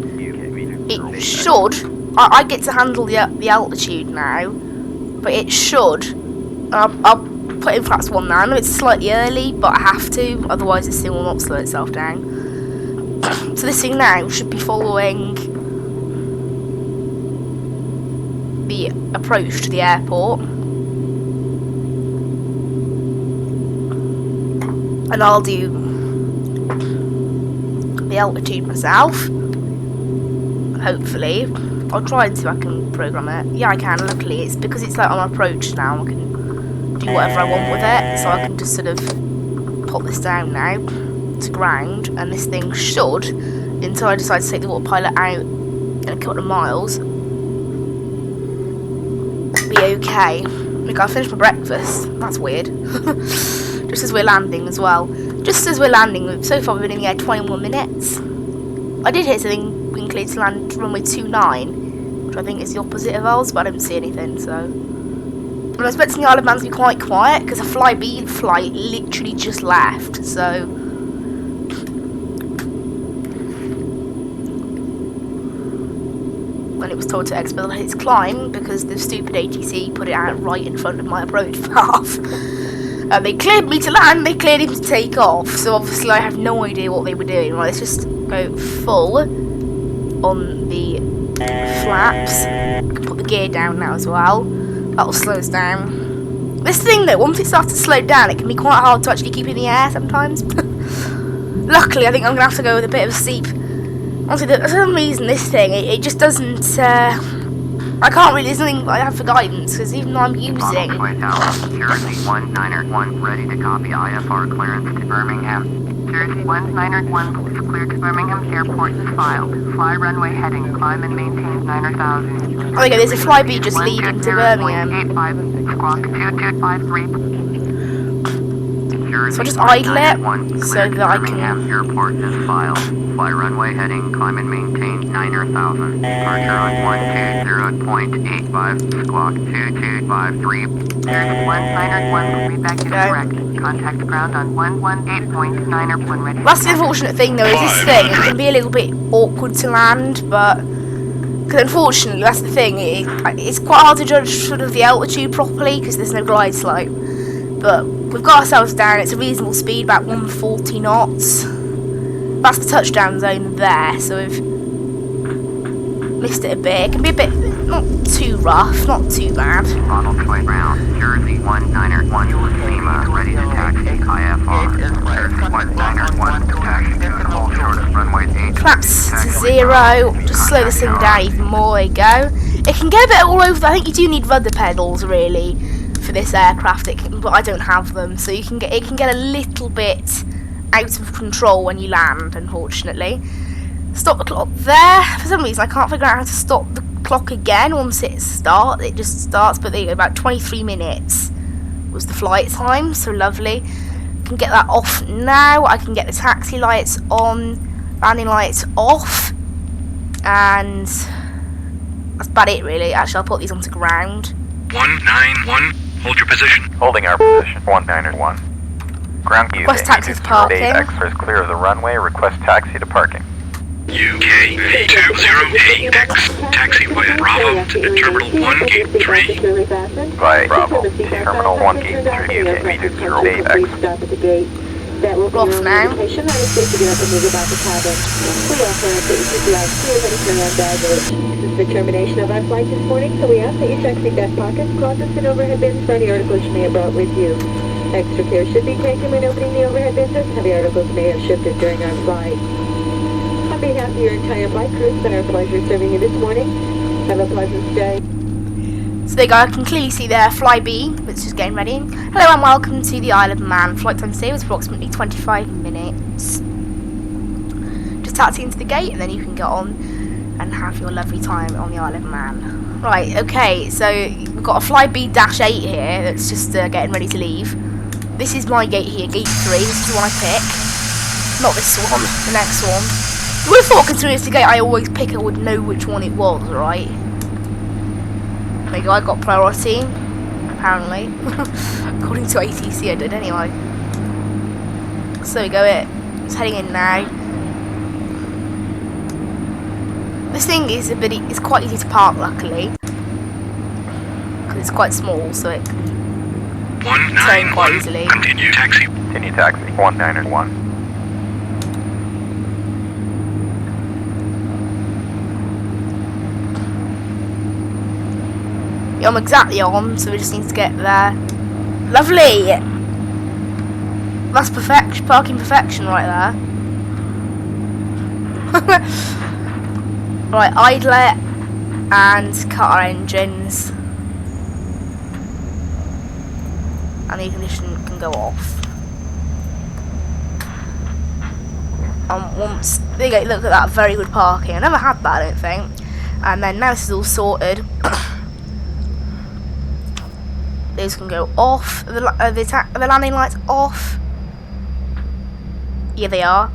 It should. I get to handle the altitude now, but it should. I'll put in flaps 1 now. I know it's slightly early, but I have to, otherwise this thing will not slow itself down. So this thing now should be following the approach to the airport. And I'll do the altitude myself. Hopefully. I'll try and see if I can program it. Yeah, I can, luckily. It's because it's like on approach now, I can do whatever I want with it. So I can just sort of pop this down now to ground, and this thing should, until I decide to take the autopilot out in a couple of miles, be okay. Look, I finished my breakfast. That's weird. Just as we're landing as well. Just as we're landing, so far we've been in the air 21 minutes. I did hear something being cleared to land runway 29, which I think is the opposite of ours, but I don't see anything, so. I'm expecting the Isle of Man to be quite quiet, because a Flybe flight literally just left, so. And it was told to expedite its climb, because the stupid ATC put it out right in front of my approach path. They cleared me to land, they cleared him to take off, so obviously I have no idea what they were doing. Right, let's just go full on the flaps. I can put the gear down now as well. That'll slow us down. This thing though, once it starts to slow down, it can be quite hard to actually keep in the air sometimes. Luckily, I think I'm going to have to go with a bit of a steep. Honestly, for some reason this thing, it just doesn't, I can't really, there's nothing I have for guidance, because even though I'm using... Jersey 1901, ready to copy IFR clearance to Birmingham. Jersey 1901 is cleared to Birmingham Airport is filed. Fly runway heading, climb and maintain 9,000. Oh, okay, there's a flyby just leaving to Birmingham. 85, squawk 2253. So I just idle it so that I Birmingham can... Airport is filed. Fly runway heading, climb and maintain 9,000. Departure on 120.85, squawk 2253. Jersey 1901 will be back to correct. Contact ground on 118.9 ready. That's the unfortunate thing though, is this thing, it can be a little bit awkward to land, but... Because unfortunately, that's the thing, it's quite hard to judge sort of the altitude properly, because there's no glide slope. But we've got ourselves down, it's a reasonable speed, about 140 knots. That's the touchdown zone there, so we've missed it a bit. It can be a bit, not too rough, not too bad. Ronald Troy Brown, Jersey 191, SEMA, ready to taxi, IFR. Jersey 191, taxi to the whole shortest runway 8. Claps to 0, just slow this thing down even more, there you go. It can get a bit all over, I think you do need rudder pedals really for this aircraft, but I don't have them, so it can get a little bit out of control when you land, unfortunately. Stop the clock there. For some reason I can't figure out how to stop the clock again once it starts. It just starts, but there you go, about 23 minutes was the flight time, so lovely. Can get that off now. I can get the taxi lights on, landing lights off, and that's about it really. Actually, I'll put these onto ground. 191, hold your position. Holding our position, 191. Ground UK. Request taxi to parking. X-rays clear of the runway. Request taxi to parking. UK V20AX, taxi via Bravo to Terminal 1 Gate 3. Via Bravo to Terminal 1 Gate 3, UK V20AX. We're off now. This is the termination of our flight this morning, so we ask that you check seatbelt pockets, closets, and overhead bins for any articles you may have brought with you. Extra care should be taken when opening the overhead bins, as heavy articles may have shifted during our flight. On behalf of your entire flight crew, it's been our pleasure serving you this morning. Have a pleasant stay. So there you go, I can clearly see there Flyby, which is getting ready. Hello and welcome to the Isle of Man. Flight time today was approximately 25 minutes. Just taxi into the gate and then you can get on and have your lovely time on the Isle of Man. Right, okay, so we've got a Flyby-8 here that's just getting ready to leave. This is my gate here, gate 3, this is the one I pick. Not this one, the next one. You would have thought, considering it's the gate I always pick, I would know which one it was, right? There you go, I got priority, apparently. According to ATC I did anyway. So there we go, it's heading in now. This thing is it's quite easy to park, luckily. Because it's quite small, so it can turn quite easily. Continue taxi. Continue taxi, 191. Yeah, I'm exactly on, so we just need to get there. Lovely! That's perfection, parking perfection right there. Right, idle it and cut our engines. And the ignition can go off. Once, there you go, look at that, very good parking. I never had that, I don't think. And then now this is all sorted. These can go off. The landing lights off. Yeah, they are.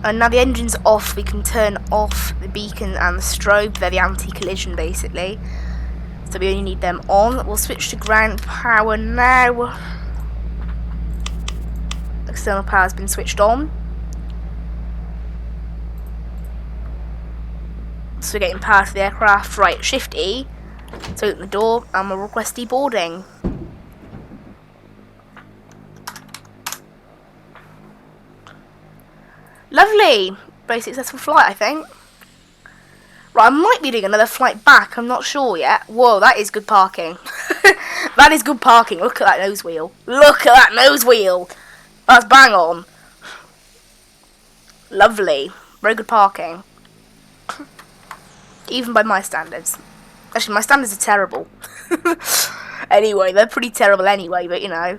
And now the engine's off, we can turn off the beacon and the strobe. They're the anti-collision, basically. So we only need them on. We'll switch to ground power now. External power has been switched on. So we're getting power to the aircraft. Right, Shift E to open the door, and we'll request deboarding. Lovely! Very successful flight, I think. Right, I might be doing another flight back, I'm not sure yet. Whoa, that is good parking. That is good parking. Look at that nose wheel. Look at that nose wheel! That's bang on. Lovely. Very good parking. Even by my standards. Actually, my standards are terrible. Anyway, they're pretty terrible anyway, but you know.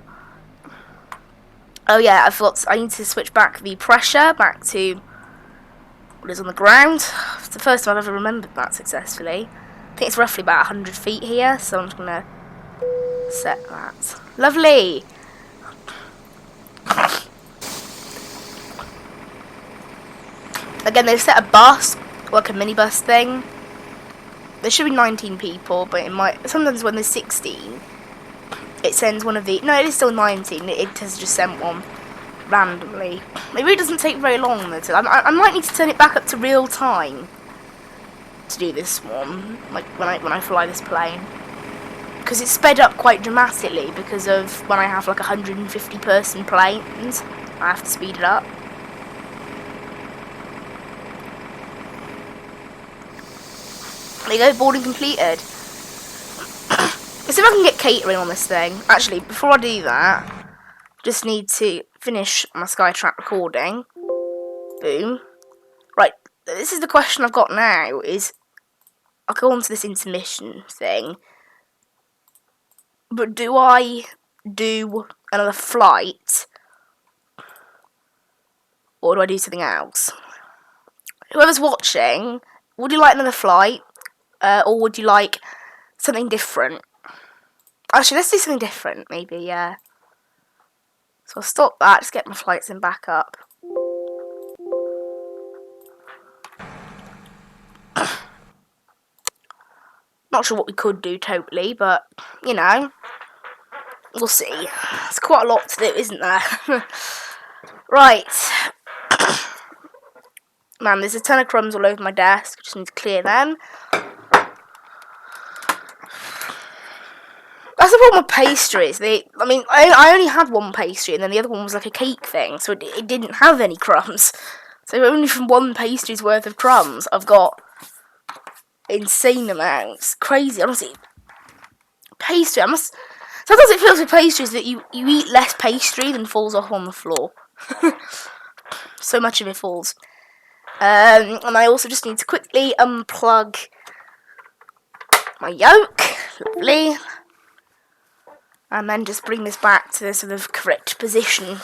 Oh yeah, I need to switch back the pressure back to what is on the ground. It's the first time I've ever remembered that successfully. I think it's roughly about 100 feet here, so I'm just gonna set that. Lovely! Again, they've set a bus, like a minibus thing. There should be 19 people, but it might, sometimes when there's 16, it sends one of the, no, it is still 19, it has just sent one randomly. It really doesn't take very long though. I might need to turn it back up to real time to do this one, like when I fly this plane, because it's sped up quite dramatically because of when I have like 150 person planes. I have to speed it up. There you go, boarding completed. Let's see if I can get catering on this thing. Actually, before I do that, just need to finish my Skytrack recording. Boom. Right, this is the question I've got now, is I'll go on to this intermission thing. But do I do another flight? Or do I do something else? Whoever's watching, would you like another flight? Or would you like something different? Actually, let's do something different, maybe, yeah. So I'll stop that, just get my flights in back up. Not sure what we could do totally, but, you know, we'll see. It's quite a lot to do, isn't there? Right. Man, there's a ton of crumbs all over my desk. Just need to clear them. That's the problem with pastries. I only had one pastry, and then the other one was like a cake thing, so it didn't have any crumbs. So only from one pastry's worth of crumbs, I've got insane amounts. Crazy, honestly. Pastry, sometimes it feels with pastries that you eat less pastry than falls off on the floor. So much of it falls. And I also just need to quickly unplug my yoke. Lovely. And then just bring this back to the sort of correct position.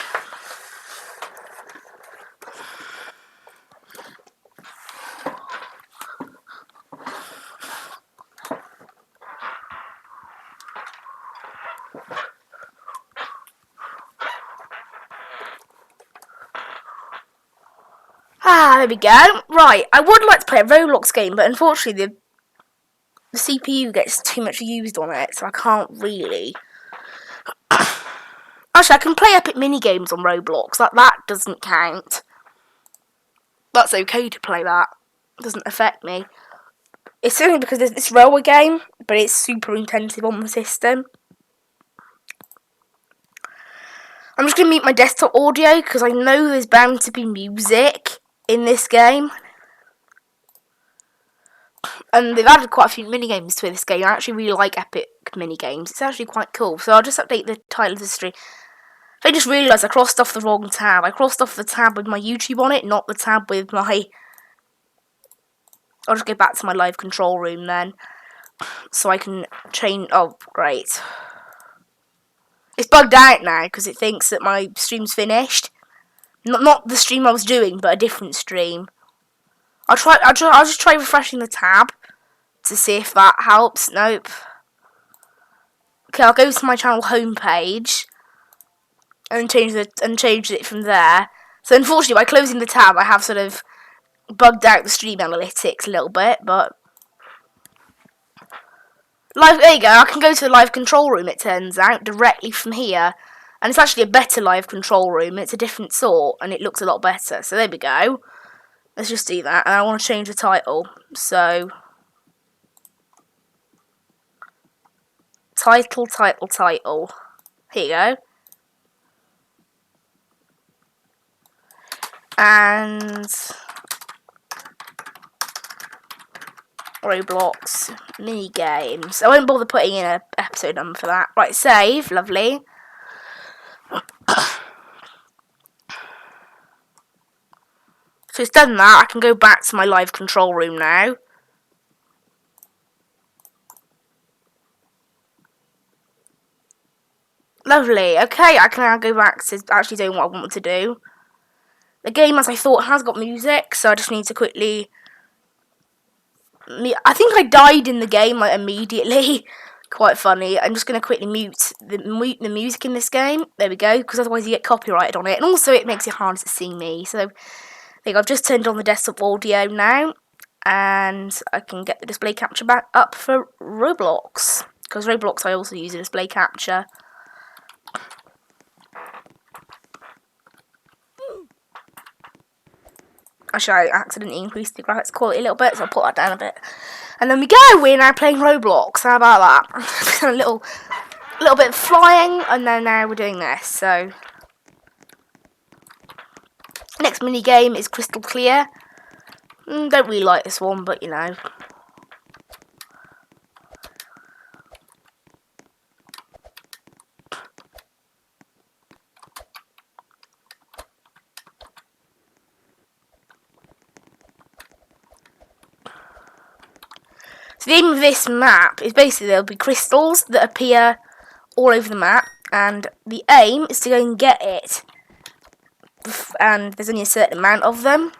There we go. Right, I would like to play a Roblox game, but unfortunately the CPU gets too much used on it, so I can't really. Actually, I can play epic minigames on Roblox. That doesn't count. That's okay to play that. It doesn't affect me. It's only because there's this railway game, but it's super intensive on the system. I'm just going to mute my desktop audio, because I know there's bound to be music in this game. And they've added quite a few minigames to this game. I actually really like epic minigames. It's actually quite cool. So I'll just update the title of the history. I just realised I crossed off the wrong tab. I crossed off the tab with my YouTube on it, not the tab with my... I'll just go back to my live control room then. So I can change... Oh, great. It's bugged out now because it thinks that my stream's finished. Not the stream I was doing, but a different stream. I'll just try refreshing the tab to see if that helps. Nope. Okay, I'll go to my channel homepage and change it from there. So unfortunately, by closing the tab, I have sort of bugged out the stream analytics a little bit, but there you go. I can go to the live control room. It turns out directly from here, and it's actually a better live control room. It's a different sort, and it looks a lot better. So there we go. Let's just do that, and I want to change the title. So title. Here you go. And Roblox Minigames. I won't bother putting in an episode number for that. Right, save. Lovely. So it's done that. I can go back to my live control room now. Lovely. Okay, I can now go back to actually doing what I wanted to do. The game, as I thought, has got music, so I just need to quickly... I think I died in the game like immediately. Quite funny. I'm just going to quickly mute the music in this game. There we go, because otherwise you get copyrighted on it. And also it makes it harder to see me. So I think I've just turned on the desktop audio now. And I can get the display capture back up for Roblox. Because Roblox I also use a display capture. Actually, I accidentally increased the graphics quality a little bit, so I'll put that down a bit. And then we go, we're now playing Roblox. How about that? A little bit of flying, and then now we're doing this. So, next mini game is Crystal Clear. Don't really like this one, but you know. So the aim of this map is basically there'll be crystals that appear all over the map, and the aim is to go and get it. And there's only a certain amount of them.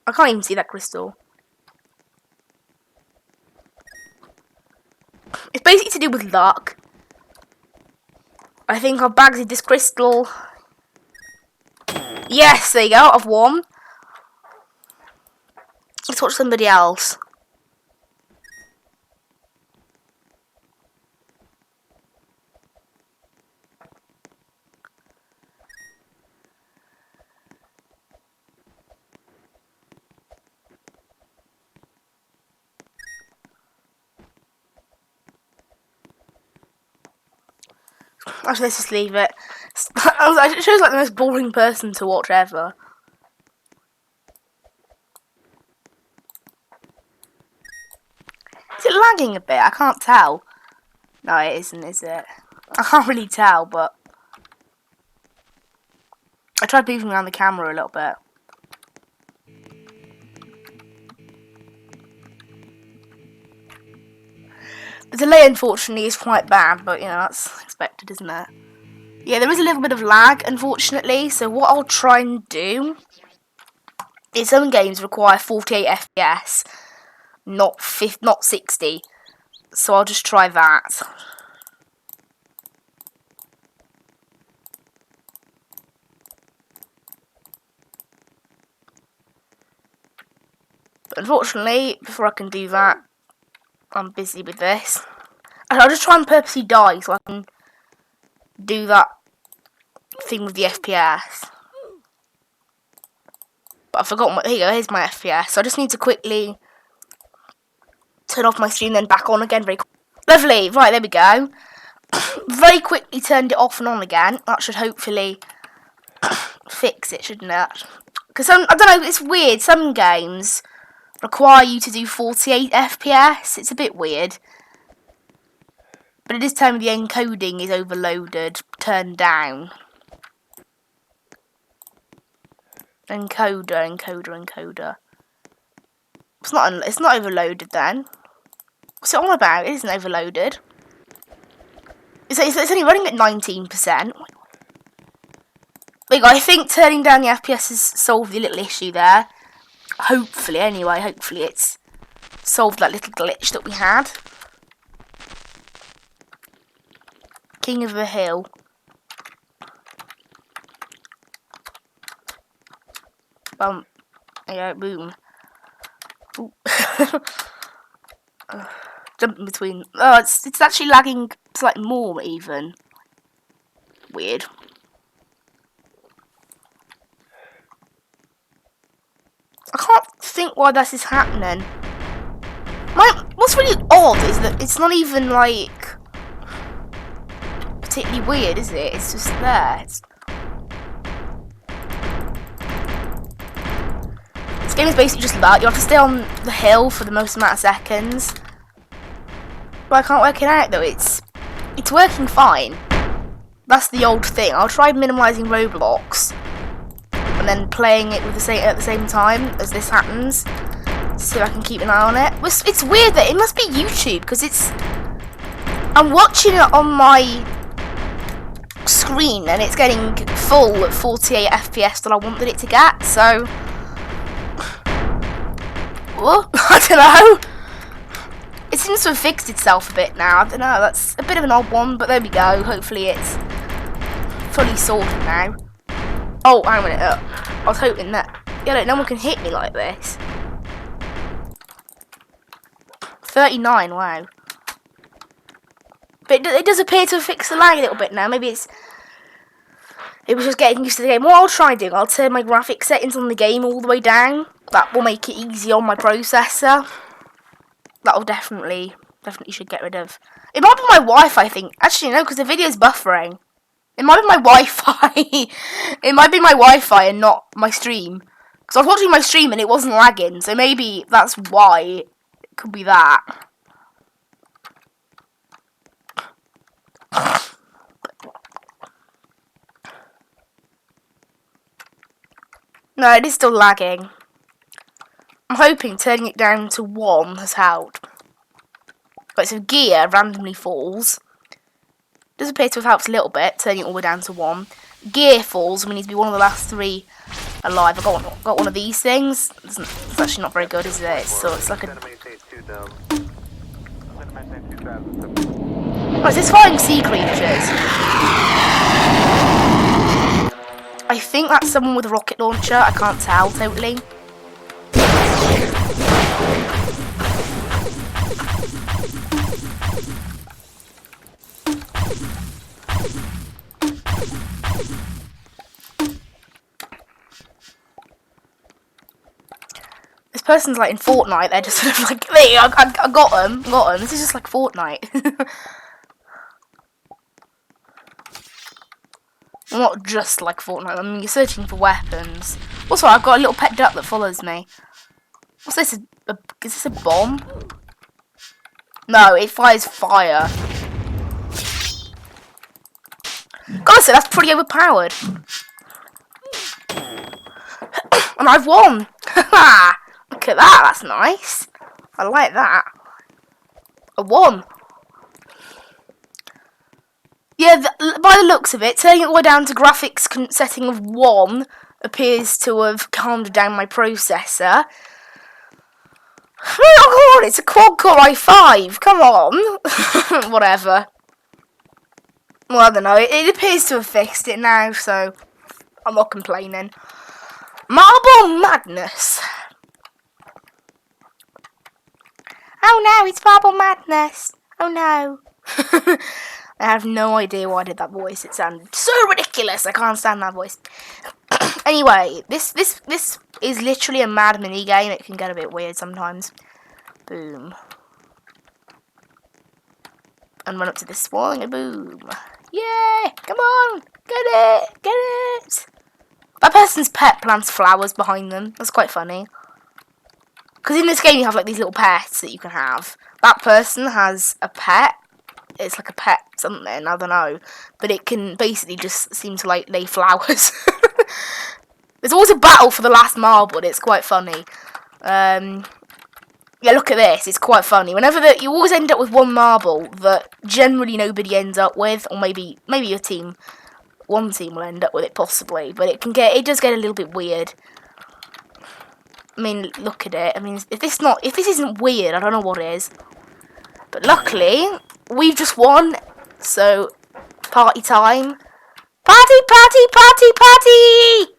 I can't even see that crystal. It's basically to do with luck. I think I've bagged this crystal. Yes, there you go, I've won. Let's watch somebody else. Actually, let's just leave it. It shows like the most boring person to watch ever. Is it lagging a bit? I can't tell. No, it isn't, is it? I can't really tell, but... I tried moving around the camera a little bit. The delay, unfortunately, is quite bad, but, you know, that's expected, isn't it? Yeah, there is a little bit of lag, unfortunately, so what I'll try and do is some games require 48 FPS, not 60, so I'll just try that. But unfortunately, before I can do that, I'm busy with this. And I'll just try and purposely die so I can do that thing with the FPS. But I forgot, here you go, here's my FPS. So I just need to quickly turn off my stream, then back on again very quickly. Lovely, right, there we go. Very quickly turned it off and on again. That should hopefully fix it, shouldn't it? Because, I don't know, it's weird. Some games require you to do 48 FPS. It's a bit weird. But it is telling me the encoding is overloaded, turned down. Encoder. It's not overloaded then. What's it on about? It isn't overloaded. It's only running at 19%. There you go. I think turning down the FPS has solved the little issue there. Hopefully, anyway. Hopefully it's solved that little glitch that we had. King of the Hill. Bump. There you go. Boom. Jumping between. Oh, it's actually lagging slightly more even. Weird. I can't think why this is happening. What's really odd is that it's not even like particularly weird, is it? It's just there. This game is basically just that. You have to stay on the hill for the most amount of seconds. But I can't work it out though. It's working fine. That's the old thing. I'll try minimizing Roblox and then playing it with at the same time as this happens. See if I can keep an eye on it. It's weird that it must be YouTube because I'm watching it on my screen and it's getting full at 48 FPS that I wanted it to get. So, well, I don't know. It seems to have fixed itself a bit now. I don't know. That's a bit of an odd one, but there we go. Hopefully, it's fully sorted now. Oh, hang on a minute. I was hoping that no one can hit me like this. 39, wow. But it does appear to have fixed the lag a little bit now. Maybe it was just getting used to the game. What I'll try doing, I'll turn my graphics settings on the game all the way down. That will make it easy on my processor. That'll definitely should get rid of. It might be my Wi-Fi, I think. Actually, no, because the video's buffering. It might be my Wi-Fi. It might be my Wi-Fi and not my stream. Because I was watching my stream and it wasn't lagging. So maybe that's why. Could be that. No, it is still lagging. I'm hoping turning it down to 1 has helped. Right, so gear randomly falls. Does appear to have helped a little bit, turning it all the way down to 1. Gear falls, and we need to be one of the last 3 alive. I've got one of these things. It's actually not very good, is it? So it's like a... Oh, is this flying sea creatures? I think that's someone with a rocket launcher. I can't tell totally. This person's like in Fortnite. They're just sort of like, hey, I got them. This is just like Fortnite. Not just like Fortnite. I mean, you're searching for weapons. Also, I've got a little pet duck that follows me. What's this? Is this a bomb? No, it fires fire. Gotta say, that's pretty overpowered. And I've won. Look at that. That's nice. I like that. I won. Yeah, by the looks of it, turning it all the way down to graphics setting of 1 appears to have calmed down my processor. Oh god, it's a quad-core i5, come on! Whatever. Well, I don't know, it appears to have fixed it now, so I'm not complaining. Marble Madness! Oh no, it's Marble Madness! Oh no. I have no idea why I did that voice. It sounded so ridiculous. I can't stand that voice. Anyway, this is literally a mad mini game. It can get a bit weird sometimes. Boom. And run up to this one and boom. Yay! Come on! Get it! Get it! That person's pet plants flowers behind them. That's quite funny. Because in this game you have like these little pets that you can have. That person has a pet. It's like a pet something, I don't know. But it can basically just seem to like lay flowers. There's always a battle for the last marble, it's quite funny. Yeah, look at this, it's quite funny. Whenever you always end up with one marble that generally nobody ends up with, or maybe your team, one team will end up with it possibly, but it does get a little bit weird. I mean, look at it. I mean, if this isn't weird, I don't know what is. But luckily, we've just won, so party time. Party, party, party, party!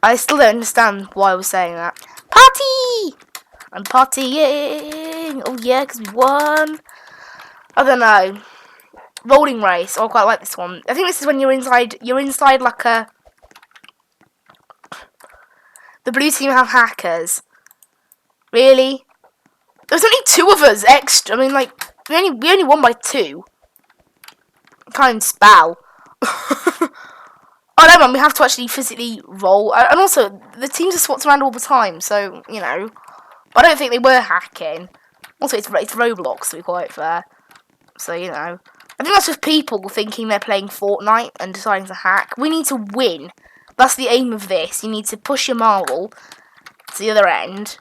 I still don't understand why I was saying that. Party! I'm partying! Oh yeah, because we won. I don't know. Rolling race. Oh, I quite like this one. I think this is when you're inside like a... The blue team have hackers. Really? There's only 2 of us extra. I mean, like, we only won by 2. Can't even spell. Oh no, man, we have to actually physically roll. And also, the teams are swapped around all the time, so, you know. I don't think they were hacking. Also, it's Roblox, to be quite fair. So, you know. I think that's just people thinking they're playing Fortnite and deciding to hack. We need to win. That's the aim of this. You need to push your marble to the other end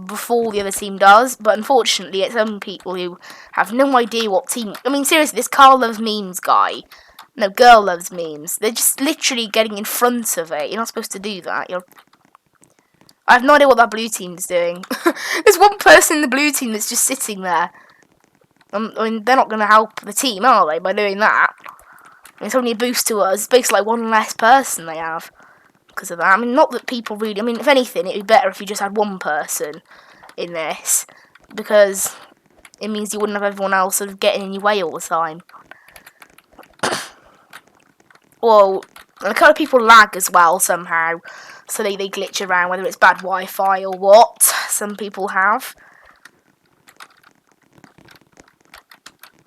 before the other team does, but unfortunately it's some people who have no idea what team... I mean, seriously, this Carl Loves Memes guy, no, Girl Loves Memes, they're just literally getting in front of it. You're not supposed to do that. I have no idea what that blue team's doing. There's one person in the blue team that's just sitting there. I mean, they're not going to help the team, are they, by doing that? I mean, it's only a boost to us. It's basically like one less person they have because of that. I mean, not that people really... I mean, if anything, it'd be better if you just had one person in this, because it means you wouldn't have everyone else sort of getting in your way all the time. Well, a couple of people lag as well somehow, so they glitch around, whether it's bad Wi-Fi or what. Some people have.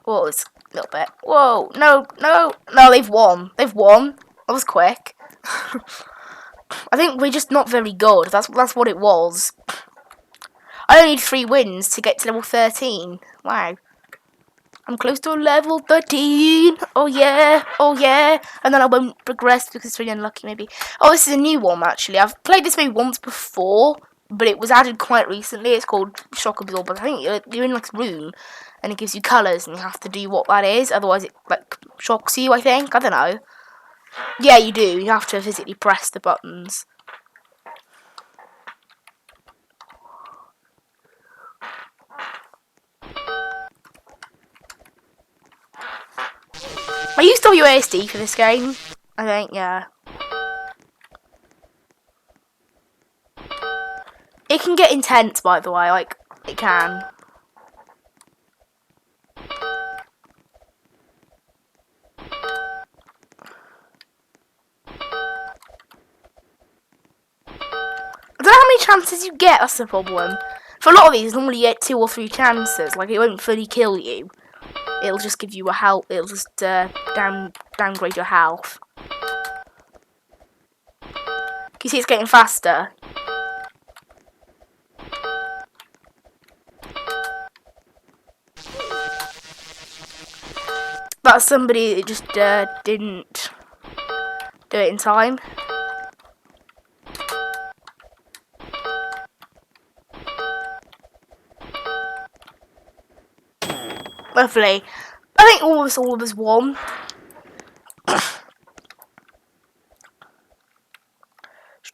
Whoa, it's a little bit. Whoa, no, they've won. They've won. That was quick. I think we're just not very good. That's what it was. I only need 3 wins to get to level 13. Wow. I'm close to level 13. Oh yeah, and then I won't progress because it's really unlucky maybe. Oh, this is a new one actually. I've played this maybe once before, but it was added quite recently. It's called Shock Absorber. I think you're in like a room and it gives you colours and you have to do what that is, otherwise it like shocks you, I think. I don't know. Yeah, you do. You have to physically press the buttons. I used WASD for this game, I think, yeah. It can get intense, by the way, like, it can. I don't know how many chances you get, that's the problem. For a lot of these, normally you get 2 or 3 chances, like, it won't fully kill you. It'll just give you a health. It'll just downgrade your health. Can you see it's getting faster? That's somebody that just didn't do it in time. Lovely. I think all of us won.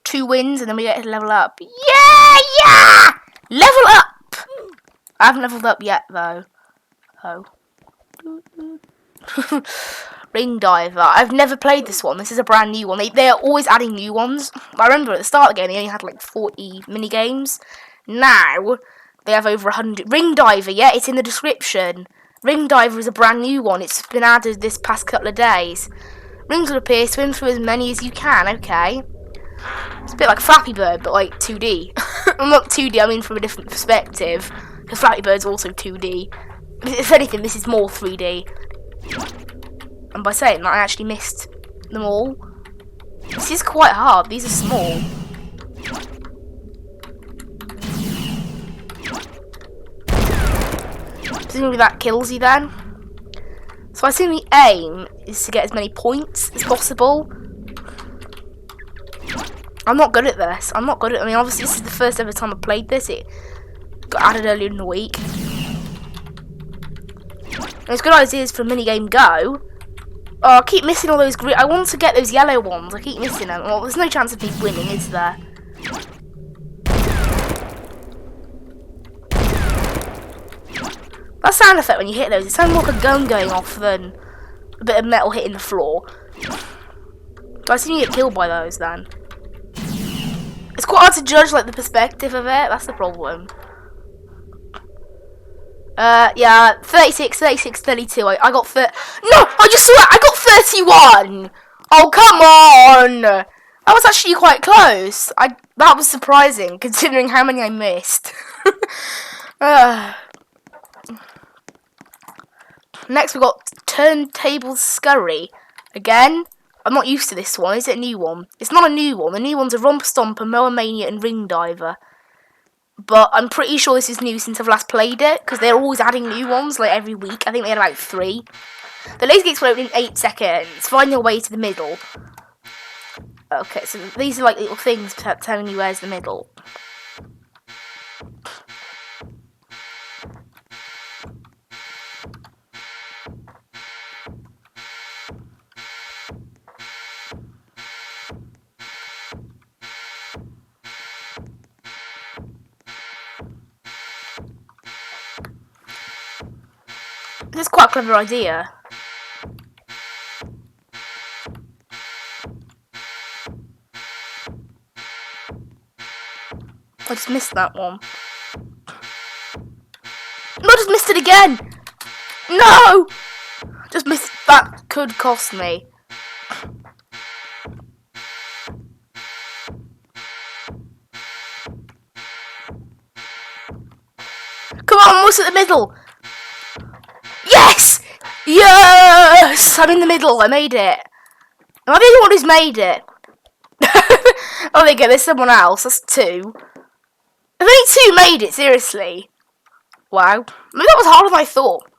2 wins and then we get to level up. Yeah! Level up! I haven't leveled up yet though. Oh. Ring Diver. I've never played this one. This is a brand new one. They're always adding new ones. I remember at the start of the game they only had like 40 mini games. Now they have over 100. Ring Diver, yeah, it's in the description. Ring Diver is a brand new one. It's been added this past couple of days. Rings will appear, swim through as many as you can, okay. It's a bit like Flappy Bird, but like 2D. I'm not 2D, I mean from a different perspective. Because Flappy Bird's also 2D. If anything, this is more 3D. And by saying that, I actually missed them all. This is quite hard, these are small. Presumably that kills you then. So I assume the aim is to get as many points as possible. I'm not good at this. I mean, obviously this is the first ever time I played this. It got added earlier in the week. And it's good ideas for minigame Go. Oh, I keep missing all those green. I want to get those yellow ones. I keep missing them. Well, there's no chance of me winning, is there? That sound effect when you hit those, it sounds more like a gun going off than a bit of metal hitting the floor. Do I assume you get killed by those then? It's quite hard to judge like the perspective of it, that's the problem. Yeah, 36, 32, I got No! I just saw it! I got 31! Oh, come on! That was actually quite close. That was surprising, considering how many I missed. Next we got Turntable Scurry. Again, I'm not used to this one. Is it a new one? It's not a new one. The new ones are Romp Stomper, Moa Mania, and Ring Diver. But I'm pretty sure this is new since I've last played it, because they're always adding new ones, like every week. I think they had about 3. The laser gates will open in 8 seconds. Find your way to the middle. Okay, so these are like little things telling you where's the middle. This is quite a clever idea. I just missed that one. No, I just missed it again! No! Just missed. That could cost me. Come on, I'm almost at the middle. Yes! Yes! I'm in the middle. I made it. Am I the only one who's made it? Oh, there you go. There's someone else. That's two. There's only two made it. Seriously. Wow. Maybe that was harder than I thought.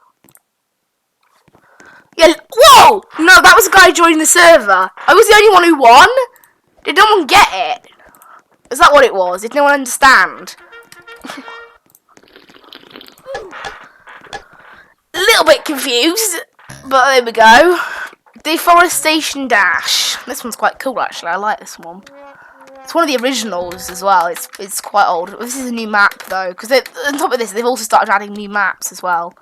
Yeah. Whoa! No, that was a guy joining the server. I was the only one who won. Did no one get it? Is that what it was? Did no one understand? A little bit confused, but there we go. Deforestation Dash. This one's quite cool, actually. I like this one. It's one of the originals as well. It's quite old. This is a new map though, because on top of this, they've also started adding new maps as well.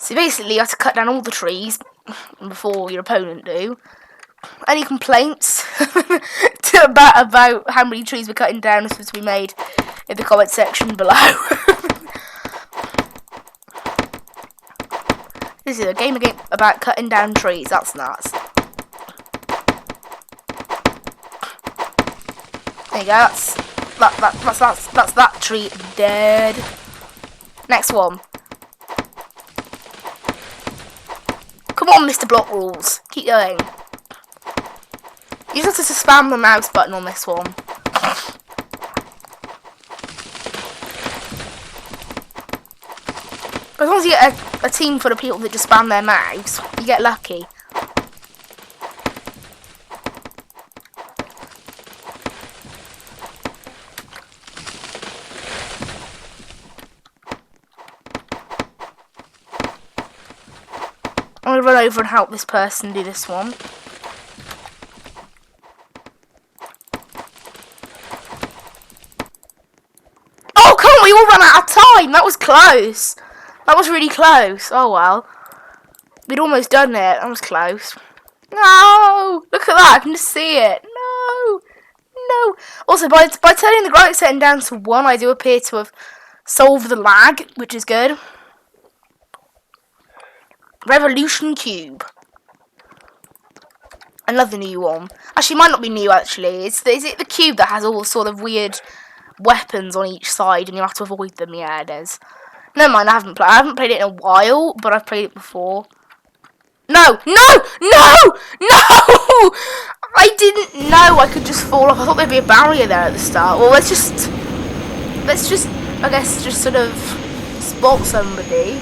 So basically, you have to cut down all the trees before your opponent do. Any complaints about how many trees we're cutting down is to be made in the comment section below. This is a game about cutting down trees. That's nuts. There you go. That's that tree dead. Next one. Come on, Mr. Block Rules. Keep going. You just have to spam the mouse button on this one. As long as you get a team full of people that just spam their mouse, you get lucky. I'm going to run over and help this person do this one. Oh, come on, we all ran out of time. That was close. That was really close. Oh, well. We'd almost done it. That was close. No! Look at that. I can just see it. No! No! Also, by turning the graphics setting down to 1, I do appear to have solved the lag, which is good. Revolution Cube. I love the new one. Actually, it might not be new, actually. Is it the cube that has all the sort of weird weapons on each side and you have to avoid them? Yeah, it is. Never mind, I haven't played it in a while, but I've played it before. No! No! No! No! I didn't know I could just fall off. I thought there'd be a barrier there at the start. Well, let's just, I guess, just sort of spot somebody.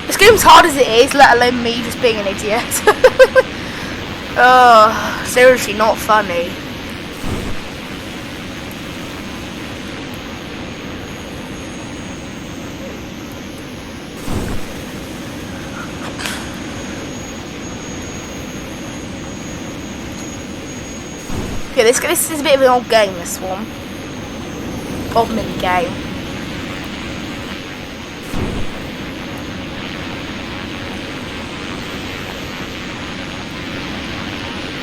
This game's hard as it is, let alone me just being an idiot. Oh, seriously, not funny. Yeah, this is a bit of an old game, this one. Old mini game.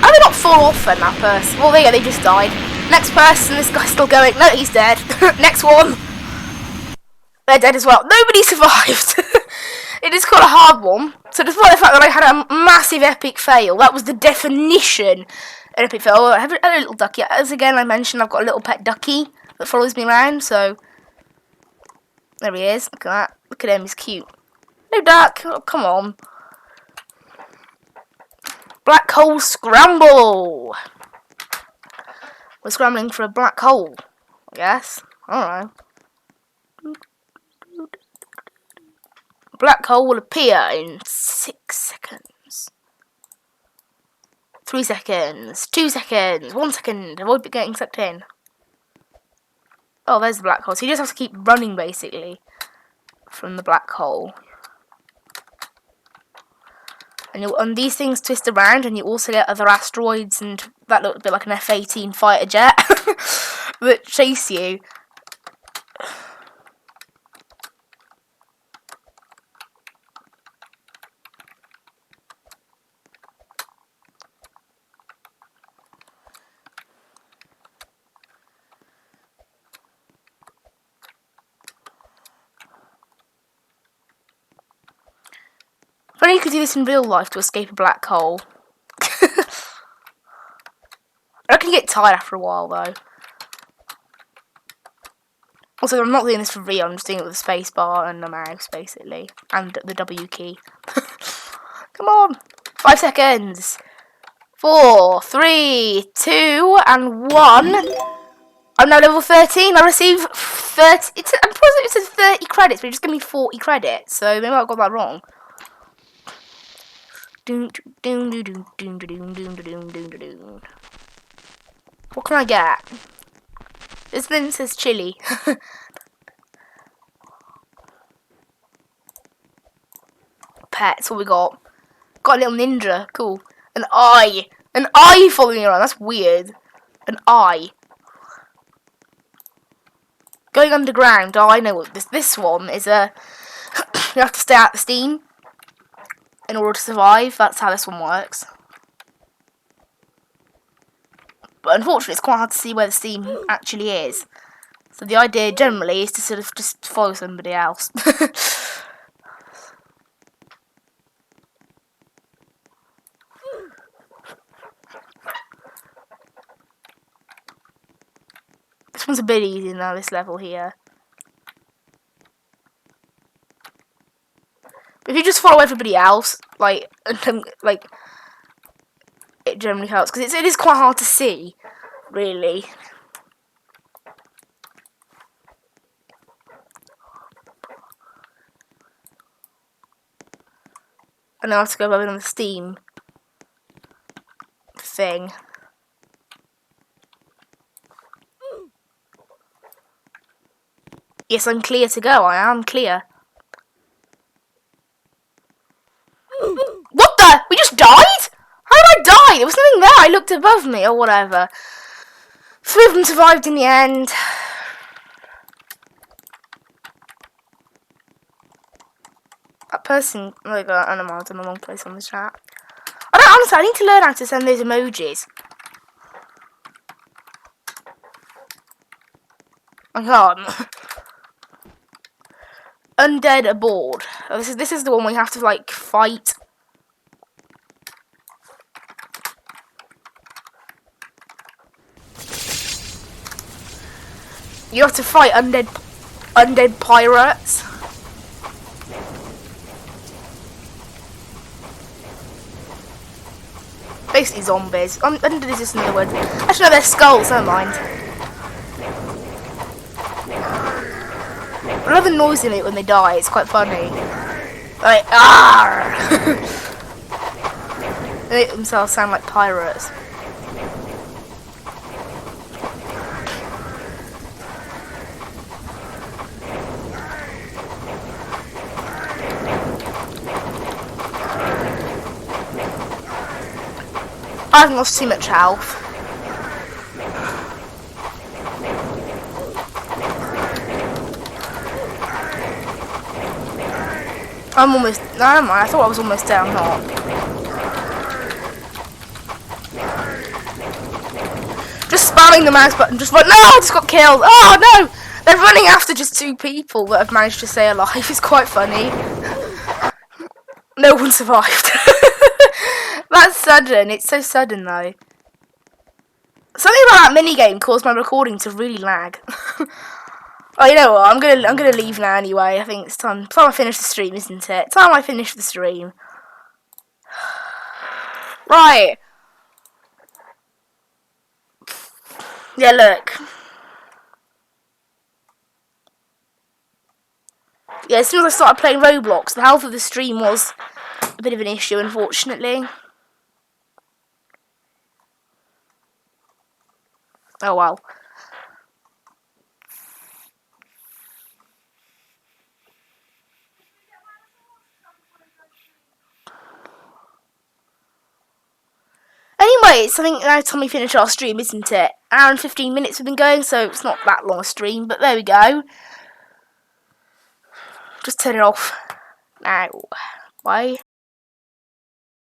How did they not fall off then, that person? Well, there you go, they just died. Next person, this guy's still going. No, he's dead. Next one. They're dead as well. Nobody survived. It is quite a hard one. So despite the fact that I had a massive epic fail, that was the definition of an epic fail. I have a little ducky. As again I mentioned, I've got a little pet ducky that follows me around, so there he is. Look at that. Look at him, he's cute. No duck. Oh, come on. Black hole scramble. We're scrambling for a black hole, I guess. I don't know. Black hole will appear in 6 seconds. 3 seconds. 2 seconds. 1 second. Avoid getting sucked in. Oh, there's the black hole. So you just have to keep running, basically, from the black hole. and these things twist around, and you also get other asteroids, and that looked a bit like an F-18 fighter jet that chase you. If only you could do this in real life to escape a black hole. I reckon you get tired after a while, though. Also, I'm not doing this for real, I'm just doing it with a space bar and a mouse, basically. And the W key. Come on! 5 seconds! 4, 3, 2, and 1. I'm now level 13. I receive 30. I'm positive it says 30 credits, but it just gave me 40 credits, so maybe I got that wrong. What can I get? This thing says chili. Pets, what we got? Got a little ninja, cool. An eye following you around. That's weird. An eye. Going underground. Oh, I know what this one is. You have to stay out the steam in order to survive. That's how this one works. But unfortunately, it's quite hard to see where the steam actually is. So the idea generally is to sort of just follow somebody else. This one's a bit easy now, this level here. But if you just follow everybody else, like, it generally helps. Because it is quite hard to see, really. And now I have to go over on the steam thing. Yes, I'm clear to go. I am clear. What the? We just died? How did I die? There was nothing there. I looked above me or whatever. 3 of them survived in the end. That person, like, animals in the wrong place on the chat. I need to learn how to send those emojis. I can't. Undead aboard. Oh, this is the one where you have to, like, fight. You have to fight undead pirates. Basically zombies. Undead is just another word. Actually, no, they're skulls. Never mind. I love the noise they make when they die. It's quite funny. Like, ah! They make themselves sound like pirates. I haven't lost too much health. I'm almost. No, never mind. I thought I was almost down hot. Just spamming the mouse button. Just like, no, I just got killed. Oh no! They're running after just 2 people that have managed to stay alive. It's quite funny. No one survived. That's sudden. It's so sudden though. Something about that minigame caused my recording to really lag. Oh, you know what? I'm gonna leave now anyway. I think it's time I finish the stream, isn't it? Time I finish the stream. Right. Yeah, look. Yeah, as soon as I started playing Roblox, the health of the stream was a bit of an issue, unfortunately. Oh well. Right, it's I think now time we finish our stream, isn't it? Hour and 15 minutes we've been going, so it's not that long a stream, but there we go. Just turn it off. Now, bye.